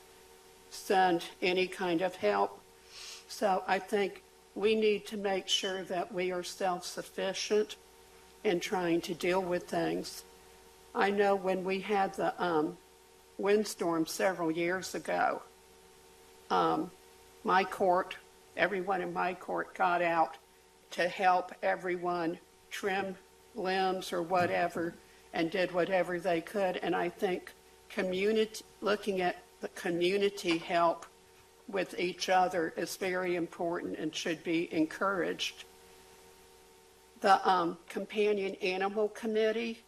send any kind of help. So I think we need to make sure that we are self-sufficient in trying to deal with things. I know when we had the windstorm several years ago, everyone in my court got out to help everyone trim limbs or whatever and did whatever they could. And I think looking at the community help with each other is very important and should be encouraged. The Companion Animal Committee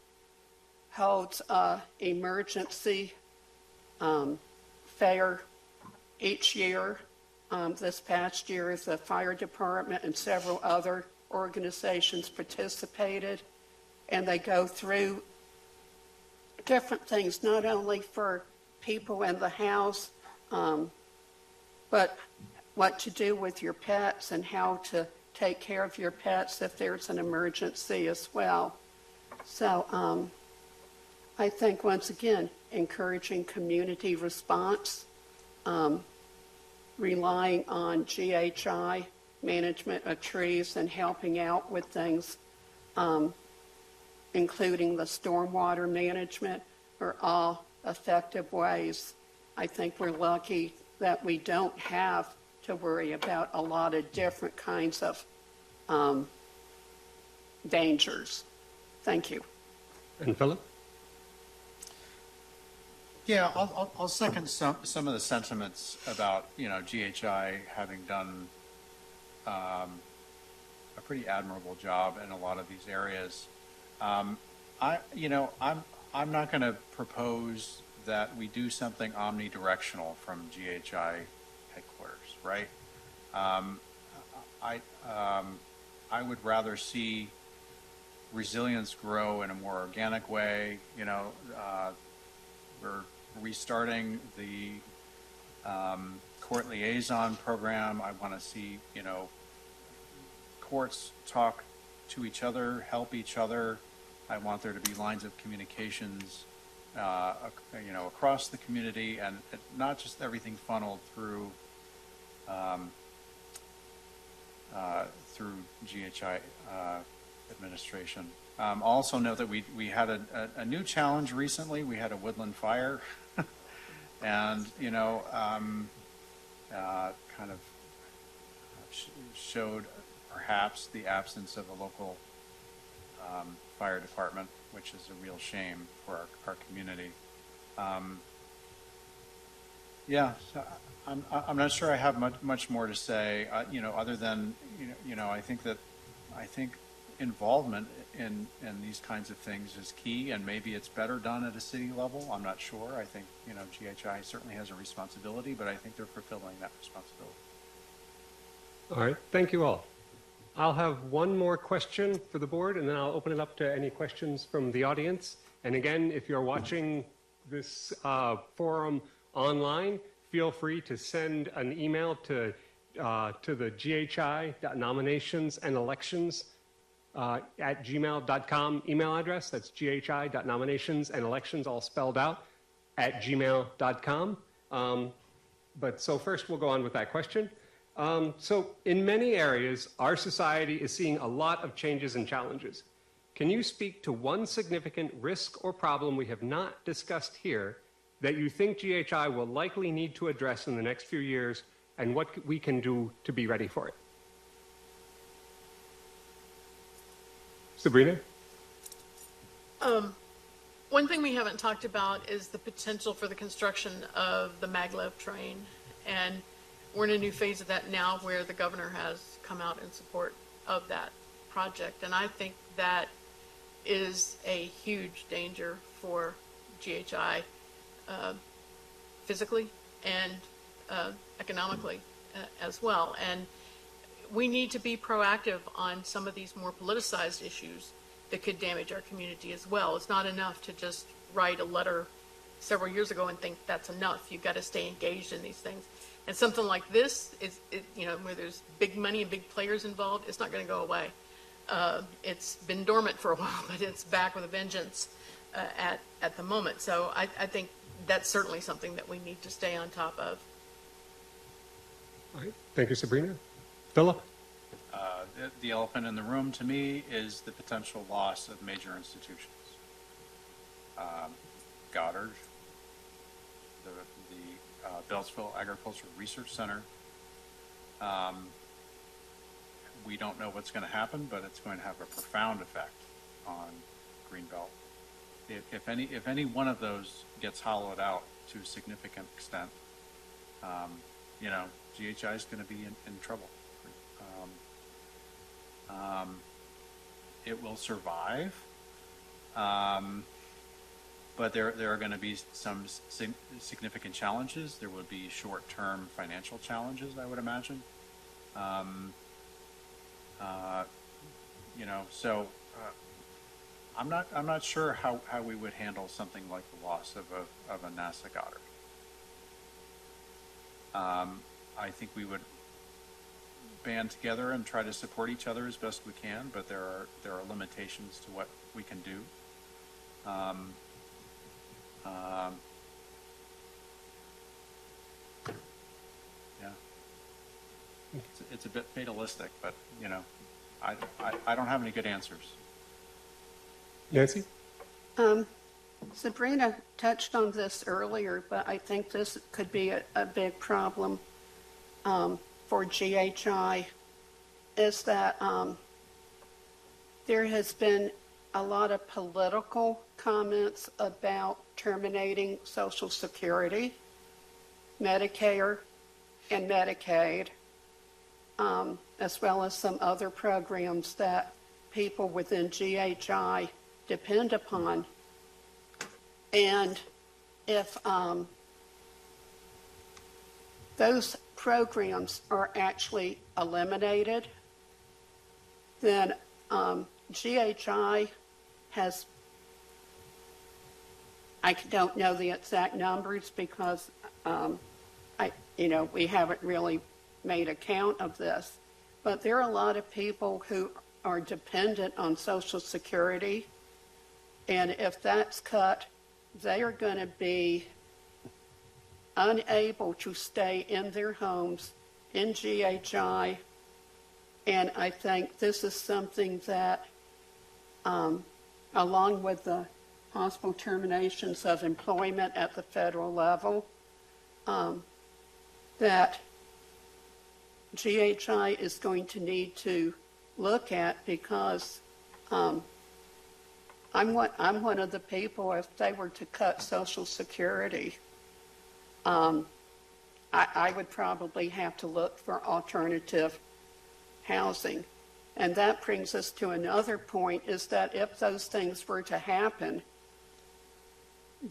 holds an emergency fair each year. This past year, the fire department and several other organizations participated, and they go through different things, not only for people in the house, but what to do with your pets and how to take care of your pets if there's an emergency as well. So I think, once again, encouraging community response, relying on GHI management of trees and helping out with things, including the stormwater management, are all effective ways. I think we're lucky that we don't have to worry about a lot of different kinds of dangers. Thank you. And Philip? Yeah, I'll second some of the sentiments about GHI having done a pretty admirable job in a lot of these areas. I'm not going to propose that we do something omnidirectional from GHI headquarters, right? I would rather see resilience grow in a more organic way. We're restarting the court liaison program. I want to see, courts talk to each other, help each other, I want there to be lines of communications, across the community, and not just everything funneled through GHI administration. Also note that we had a new challenge recently. We had a woodland fire, and kind of showed perhaps the absence of a local fire department, which is a real shame for our community. So I'm not sure I have much more to say, other than I think involvement in these kinds of things is key, and maybe it's better done at a city level. I'm not sure. I think GHI certainly has a responsibility, but I think they're fulfilling that responsibility. All right, thank you all. I'll have one more question for the board, and then I'll open it up to any questions from the audience. And again, if you're watching this forum online, feel free to send an email to the ghi.nominationsанdelections at gmail.com email address. That's ghi.nominationsанdelections, all spelled out, at gmail.com. But so first we'll go on with that question. So in many areas, our society is seeing a lot of changes and challenges. Can you speak to one significant risk or problem we have not discussed here that you think GHI will likely need to address in the next few years, and what we can do to be ready for it? Sabrina? One thing we haven't talked about is the potential for the construction of the maglev train. And we're in a new phase of that now where the governor has come out in support of that project. And I think that is a huge danger for GHI physically and economically as well. And we need to be proactive on some of these more politicized issues that could damage our community as well. It's not enough to just write a letter several years ago and think that's enough. You've got to stay engaged in these things. And something like this is, where there's big money and big players involved, it's not going to go away. It's been dormant for a while, but it's back with a vengeance at the moment. So I think that's certainly something that we need to stay on top of. All right, thank you, Sabrina. Philip? The elephant in the room to me is the potential loss of major institutions. Goddard, the Beltsville Agricultural Research Center. We don't know what's going to happen, but it's going to have a profound effect on Greenbelt. If any one of those gets hollowed out to a significant extent, GHI is going to be in trouble. It will survive, but there are going to be some significant challenges. There would be short-term financial challenges, I would imagine. So I'm not sure how we would handle something like the loss of a NASA Goddard. I think we would band together and try to support each other as best we can, but there are limitations to what we can do. It's a bit fatalistic, but I don't have any good answers. Nancy? Sabrina touched on this earlier, but I think this could be a big problem for GHI, is that there has been a lot of political comments about terminating Social Security, Medicare, and Medicaid, as well as some other programs that people within GHI depend upon. And if those programs are actually eliminated, then GHI has, I don't know the exact numbers because we haven't really made a count of this, but there are a lot of people who are dependent on Social Security And if that's cut, they are going to be unable to stay in their homes in GHI. And I think this is something that, along with the possible terminations of employment at the federal level, that GHI is going to need to look at, because I'm one of the people, if they were to cut Social Security, I would probably have to look for alternative housing. And that brings us to another point, is that if those things were to happen,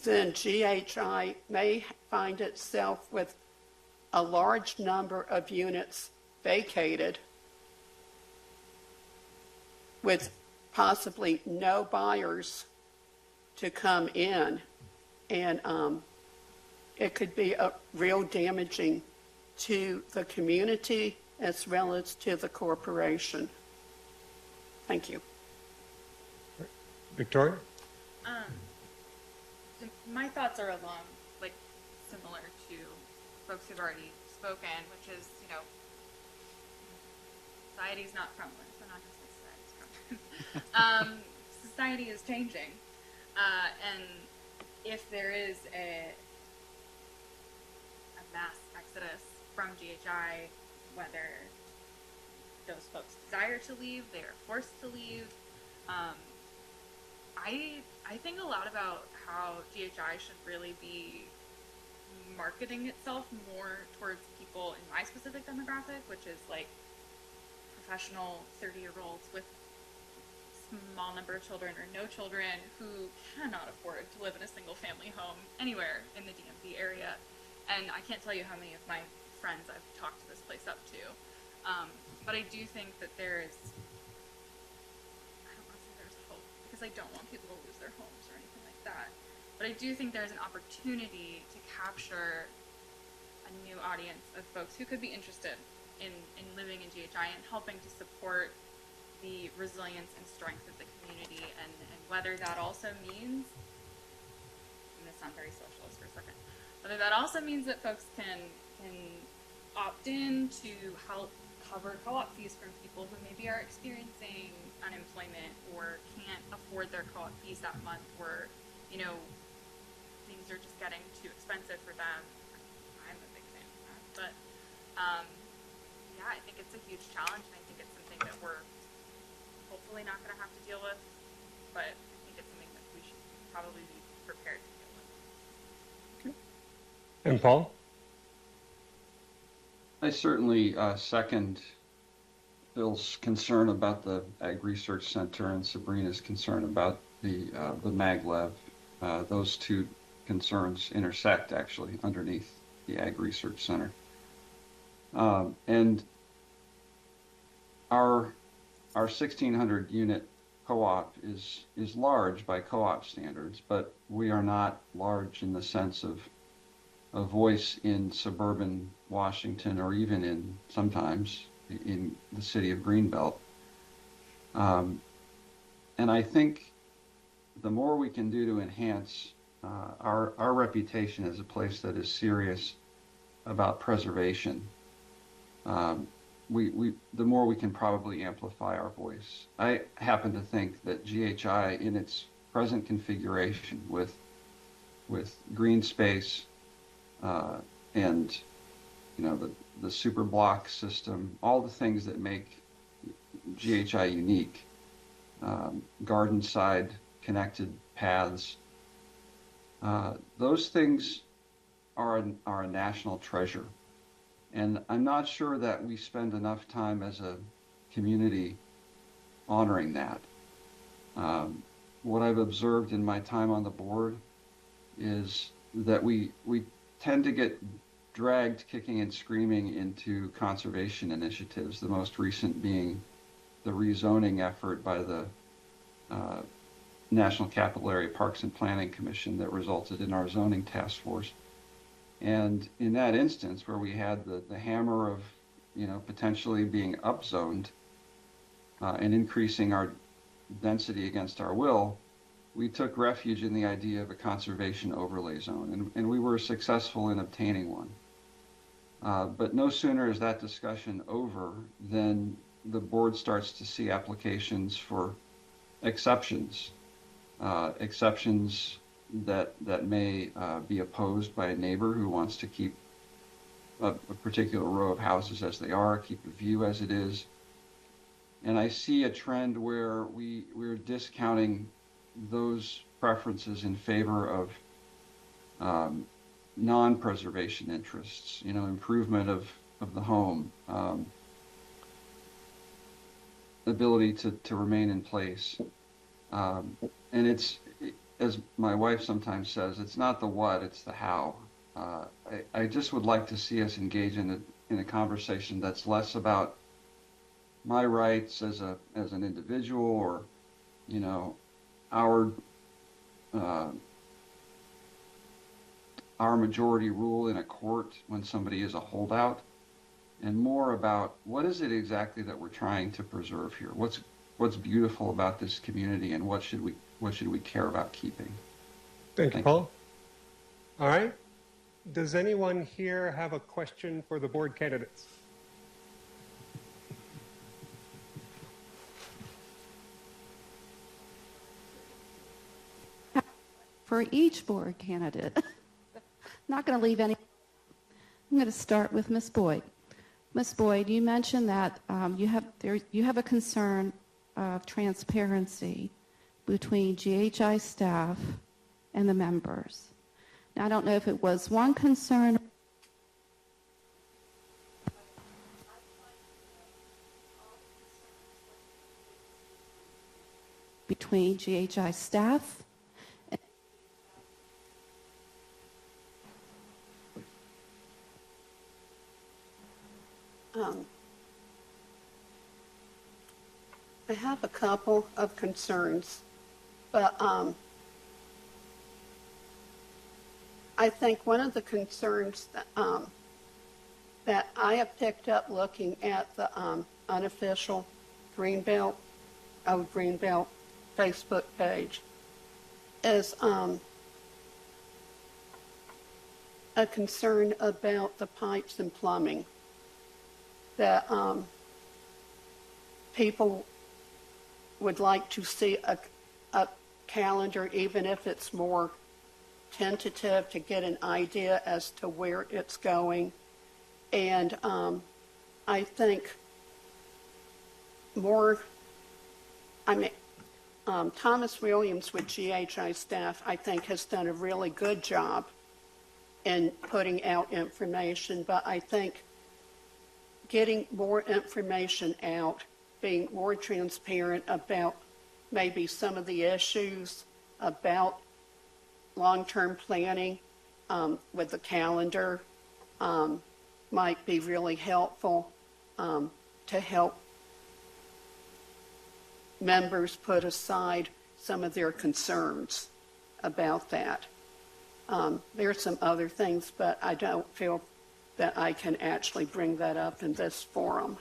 then GHI may find itself with a large number of units vacated with possibly no buyers to come in. And it could be real damaging to the community as well as to the corporation. Thank you. Victoria? My thoughts are similar to folks who've already spoken, which is, society's not crumbling, so not just society's crumbling. Society is changing, and if there is a mass exodus from GHI, whether those folks desire to leave, they are forced to leave. I think a lot about how GHI should really be marketing itself more towards people in my specific demographic, which is professional 30-year-olds with small number of children or no children who cannot afford to live in a single family home anywhere in the DMV area. And I can't tell you how many of my friends I've talked this place up to. But I do think that I don't want to say there's hope, because I don't want people to lose their homes or anything like that. But I do think there's an opportunity to capture a new audience of folks who could be interested in living in GHI and helping to support the resilience and strength of the community. And whether that also means, I'm going to sound very socialist for a second, whether that also means that folks can opt in to help cover co-op fees from people who maybe are experiencing unemployment or can't afford their co-op fees that month, or things are just getting too expensive for them. I'm a big fan of that, but I think it's a huge challenge, and I think it's something that we're hopefully not going to have to deal with, but I think it's something that we should probably be prepared to deal with. And Paul? I certainly second Bill's concern about the Ag Research Center and Sabrina's concern about the maglev. Those two concerns intersect actually underneath the Ag Research Center. And our 1,600 unit co-op is large by co-op standards, but we are not large in the sense of a voice in suburban Washington, or even sometimes in the city of Greenbelt. And I think the more we can do to enhance our reputation as a place that is serious about preservation, the more we can probably amplify our voice. I happen to think that GHI, in its present configuration, with green space and the super block system, all the things that make GHI unique, garden side connected paths, those things are a national treasure. And I'm not sure that we spend enough time as a community honoring that. What I've observed in my time on the board is that we tend to get dragged kicking and screaming into conservation initiatives, the most recent being the rezoning effort by the National Capital Area Parks and Planning Commission that resulted in our zoning task force. And in that instance, where we had the hammer of potentially being upzoned and increasing our density against our will, we took refuge in the idea of a conservation overlay zone, and we were successful in obtaining one. But no sooner is that discussion over than the board starts to see applications for exceptions, exceptions that may be opposed by a neighbor who wants to keep a particular row of houses as they are, keep the view as it is. And I see a trend where we're discounting those preferences in favor of non-preservation interests, improvement of the home, ability to remain in place. And it's, as my wife sometimes says, it's not the what, it's the how. I just would like to see us engage in a conversation that's less about my rights as an individual, or our majority rule in a court when somebody is a holdout, and more about what is it exactly that we're trying to preserve here. What's beautiful about this community, and what should we care about keeping? Thank you, Paul. All right. Does anyone here have a question for the board candidates? For each board candidate. Not going to leave any. I'm going to start with Ms. Boyd. Ms. Boyd, you mentioned that you have a concern of transparency between GHI staff and the members. Now, I don't know if it was one concern between GHI staff I have a couple of concerns, but I think one of the concerns that I have picked up looking at the unofficial Greenbelt Facebook page is a concern about the pipes and plumbing, that people would like to see a calendar, even if it's more tentative, to get an idea as to where it's going. And I think Thomas Williams with GHI staff, I think, has done a really good job in putting out information, but I think getting more information out, being more transparent about maybe some of the issues about long-term planning with the calendar might be really helpful to help members put aside some of their concerns about that. There are some other things, but I don't feel that I can actually bring that up in this forum.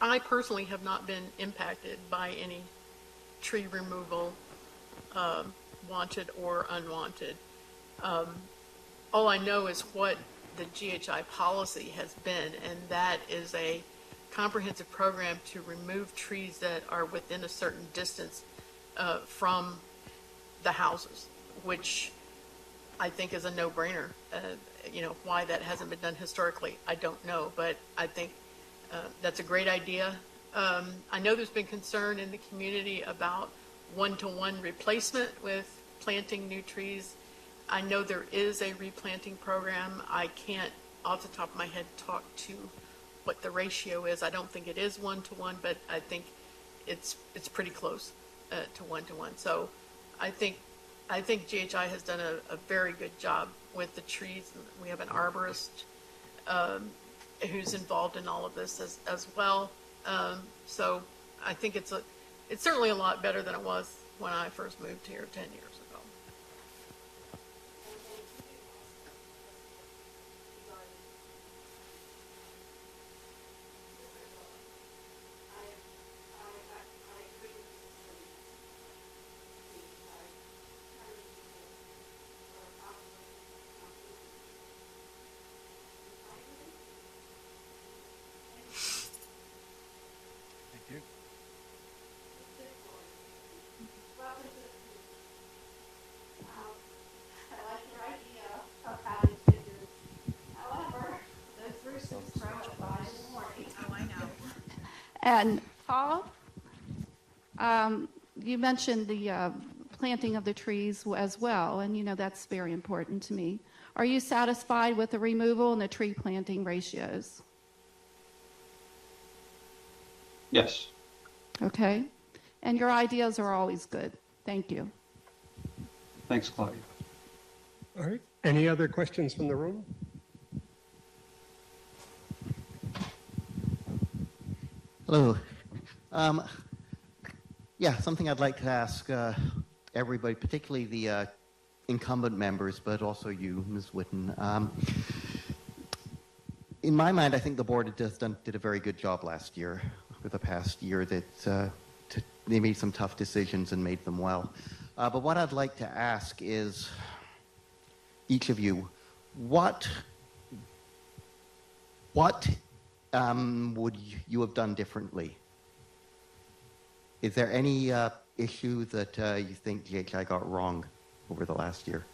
I personally have not been impacted by any tree removal, wanted or unwanted. All I know is what the GHI policy has been, and that is a comprehensive program to remove trees that are within a certain distance from the houses, which I think is a no-brainer. Why that hasn't been done historically, I don't know, but I think that's a great idea. I know there's been concern in the community about one-to-one replacement with planting new trees. I know there is a replanting program. I can't off the top of my head talk to what the ratio is. I don't think it is 1-to-1, but I think it's pretty close to 1-to-1. So I think GHI has done a very good job with the trees. We have an arborist who's involved in all of this as well. So I think it's certainly a lot better than it was when I first moved here 10 years ago. Thank you. I like your idea of having figures. However, those roosters crow at 5 in the morning. Oh, I know. And Paul, you mentioned the planting of the trees as well, and you know that's very important to me. Are you satisfied with the removal and the tree planting ratios? Yes. Okay. And your ideas are always good. Thank you. Thanks, Claudia. All right. Any other questions from the room? Hello. Yeah, something I'd like to ask everybody, particularly the incumbent members, but also you, Ms. Witten. In my mind, I think the board did a very good job last year, for the past year, that they made some tough decisions and made them well. But what I'd like to ask is, each of you, what would you have done differently? Is there any issue that you think GHI got wrong over the last year?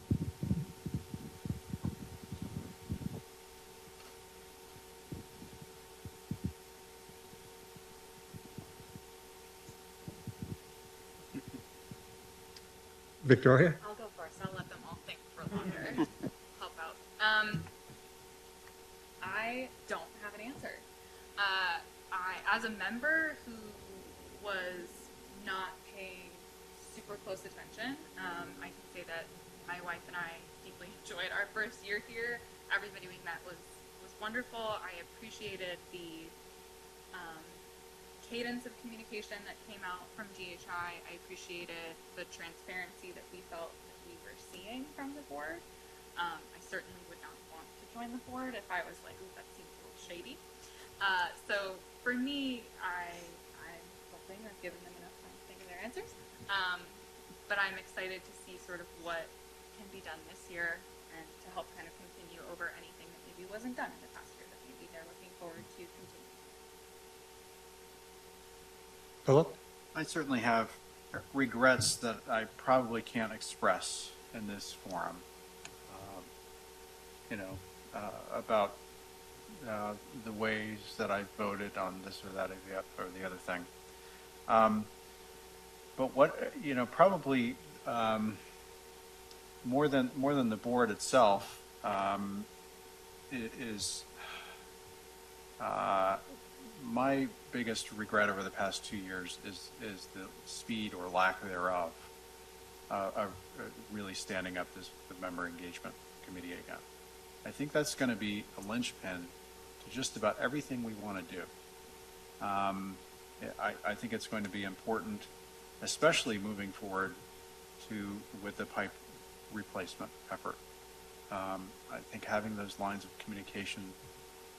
Victoria? I'll go first. I'll let them all think for longer. Help out. I don't have an answer. As a member who was not paying super close attention, I can say that my wife and I deeply enjoyed our first year here. Everybody we met was wonderful. I appreciated the cadence of communication that came out from GHI. I appreciated the transparency that we felt that we were seeing from the board. I certainly would not want to join the board if I was like, ooh, that seems a little shady. So for me, I'm hoping I've given them enough time to think of their answers. But I'm excited to see sort of what can be done this year and to help kind of continue over anything that maybe wasn't done in the past year that maybe they're looking forward to continue. Philip? I certainly have regrets that I probably can't express in this forum, about the ways that I voted on this or that or the other thing. But what, probably more than the board itself is my biggest regret over the past 2 years is the speed or lack thereof of really standing up the member engagement committee again. I think that's going to be a linchpin to just about everything we want to do. I think it's going to be important, especially moving forward with the pipe replacement effort. I think having those lines of communication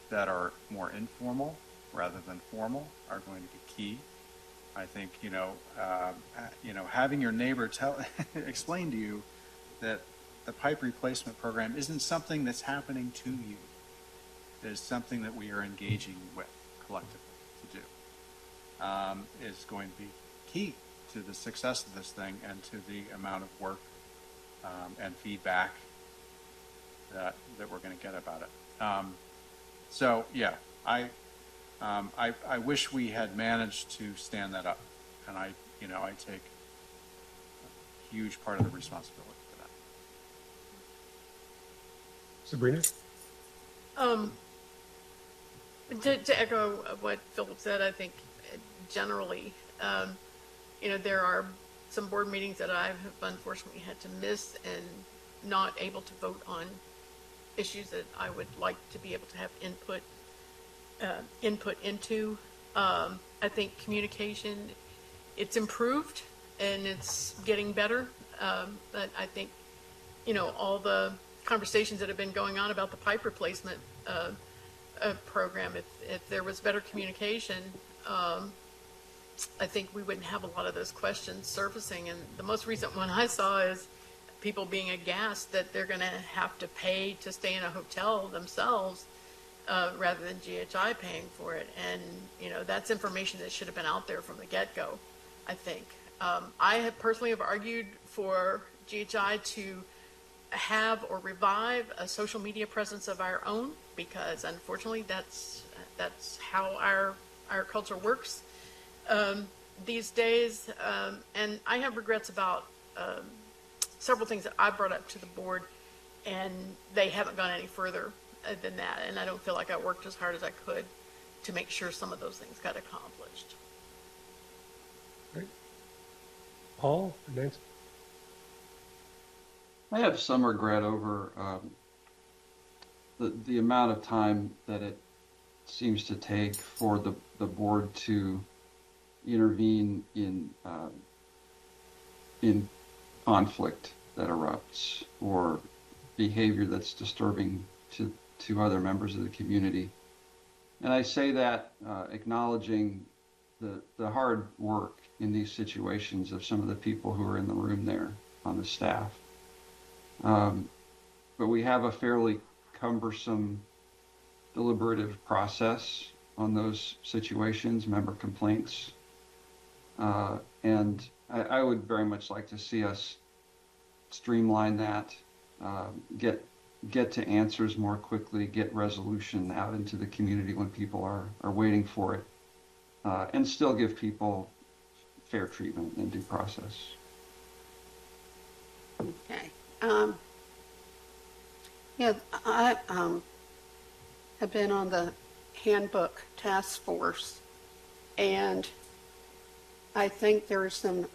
that are more informal rather than formal are going to be key. I think having your neighbor explain to you that the pipe replacement program isn't something that's happening to you. It is something that we are engaging with collectively to do. Is going to be key to the success of this thing and to the amount of work and feedback that we're going to get about it. So yeah, I wish we had managed to stand that up, and I take a huge part of the responsibility for that. Sabrina? To echo what Philip said, I think generally, there are some board meetings that I've unfortunately had to miss and not able to vote on issues that I would like to be able to have input into. I think communication, it's improved and it's getting better. But I think, all the conversations that have been going on about the pipe replacement program, if there was better communication, I think we wouldn't have a lot of those questions surfacing. And the most recent one I saw is people being aghast that they're going to have to pay to stay in a hotel themselves rather than GHI paying for it. And, that's information that should have been out there from the get-go, I think. I have personally argued for GHI to have or revive a social media presence of our own, because unfortunately that's how our culture works these days. And I have regrets about several things that I brought up to the board, and they haven't gone any further than that. And I don't feel like I worked as hard as I could to make sure some of those things got accomplished. Great. Paul, Nancy? I have some regret over the amount of time that it seems to take for the board to intervene in conflict that erupts or behavior that's disturbing to other members of the community. And I say that acknowledging the hard work in these situations of some of the people who are in the room there on the staff. But we have a fairly cumbersome deliberative process on those situations, member complaints. And I would very much like to see us streamline that, get to answers more quickly, get resolution out into the community when people are waiting for it, and still give people fair treatment and due process. Okay. I have been on the handbook task force, and I think there's some,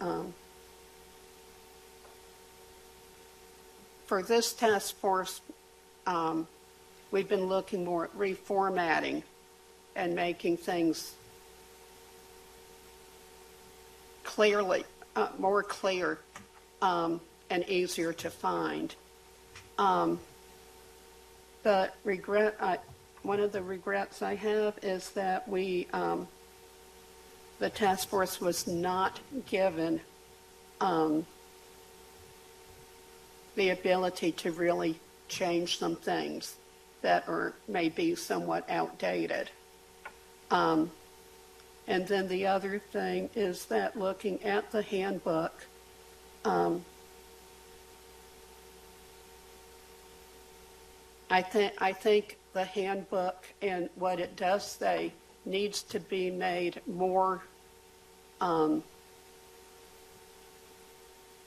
for this task force, we've been looking more at reformatting and making things more clear and easier to find. But one of the regrets I have is that the task force was not given the ability to really change some things that may be somewhat outdated. And then the other thing is that looking at the handbook, I think the handbook and what it does say needs to be made more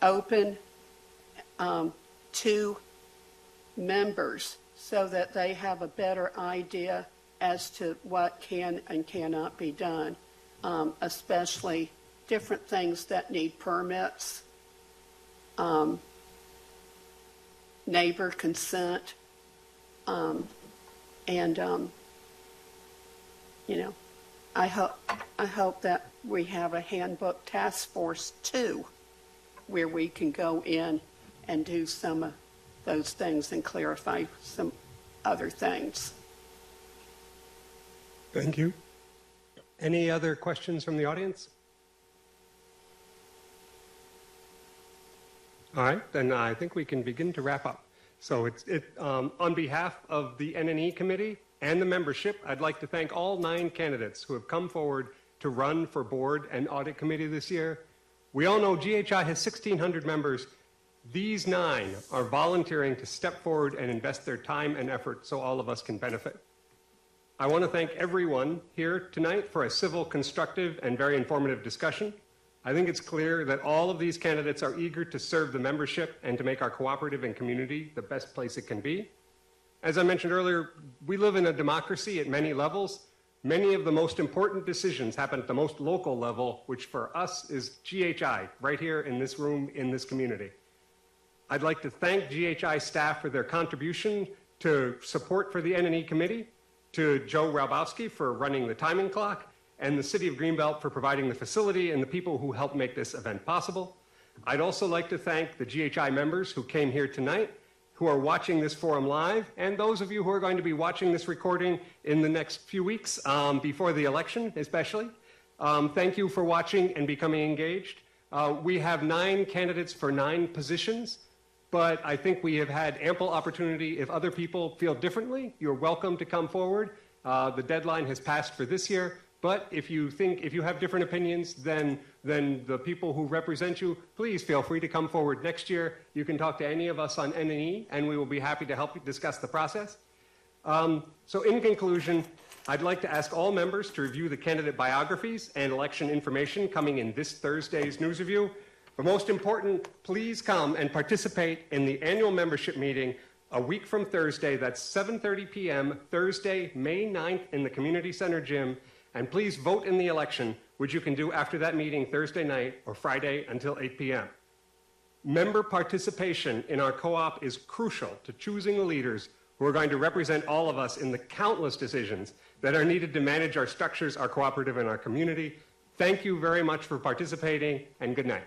open to members so that they have a better idea as to what can and cannot be done, especially different things that need permits, neighbor consent, and I hope that we have a handbook task force too, where we can go in and do some of those things and clarify some other things. Thank you. Any other questions from the audience? All right, then I think we can begin to wrap up. So on behalf of the N&E committee and the membership, I'd like to thank all 9 candidates who have come forward to run for board and audit committee this year. We all know GHI has 1,600 members. These 9 are volunteering to step forward and invest their time and effort so all of us can benefit. I want to thank everyone here tonight for a civil, constructive, and very informative discussion. I think it's clear that all of these candidates are eager to serve the membership and to make our cooperative and community the best place it can be. As I mentioned earlier, we live in a democracy at many levels. Many of the most important decisions happen at the most local level, which for us is GHI, right here in this room, in this community. I'd like to thank GHI staff for their contribution to support for the N&E committee, to Joe Raubowski for running the timing clock, and the City of Greenbelt for providing the facility and the people who helped make this event possible. I'd also like to thank the GHI members who came here tonight, who are watching this forum live, and those of you who are going to be watching this recording in the next few weeks, before the election especially. Thank you for watching and becoming engaged. We have 9 candidates for 9 positions, but I think we have had ample opportunity. If other people feel differently, you're welcome to come forward. The deadline has passed for this year, but if you have different opinions than the people who represent you, please feel free to come forward next year. You can talk to any of us on N&E, and we will be happy to help you discuss the process. So in conclusion, I'd like to ask all members to review the candidate biographies and election information coming in this Thursday's news review. But most important, please come and participate in the annual membership meeting a week from Thursday. That's 7:30 p.m. Thursday, May 9th in the Community Center gym. And please vote in the election, which you can do after that meeting Thursday night or Friday until 8 p.m. Member participation in our co-op is crucial to choosing the leaders who are going to represent all of us in the countless decisions that are needed to manage our structures, our cooperative, and our community. Thank you very much for participating, and good night.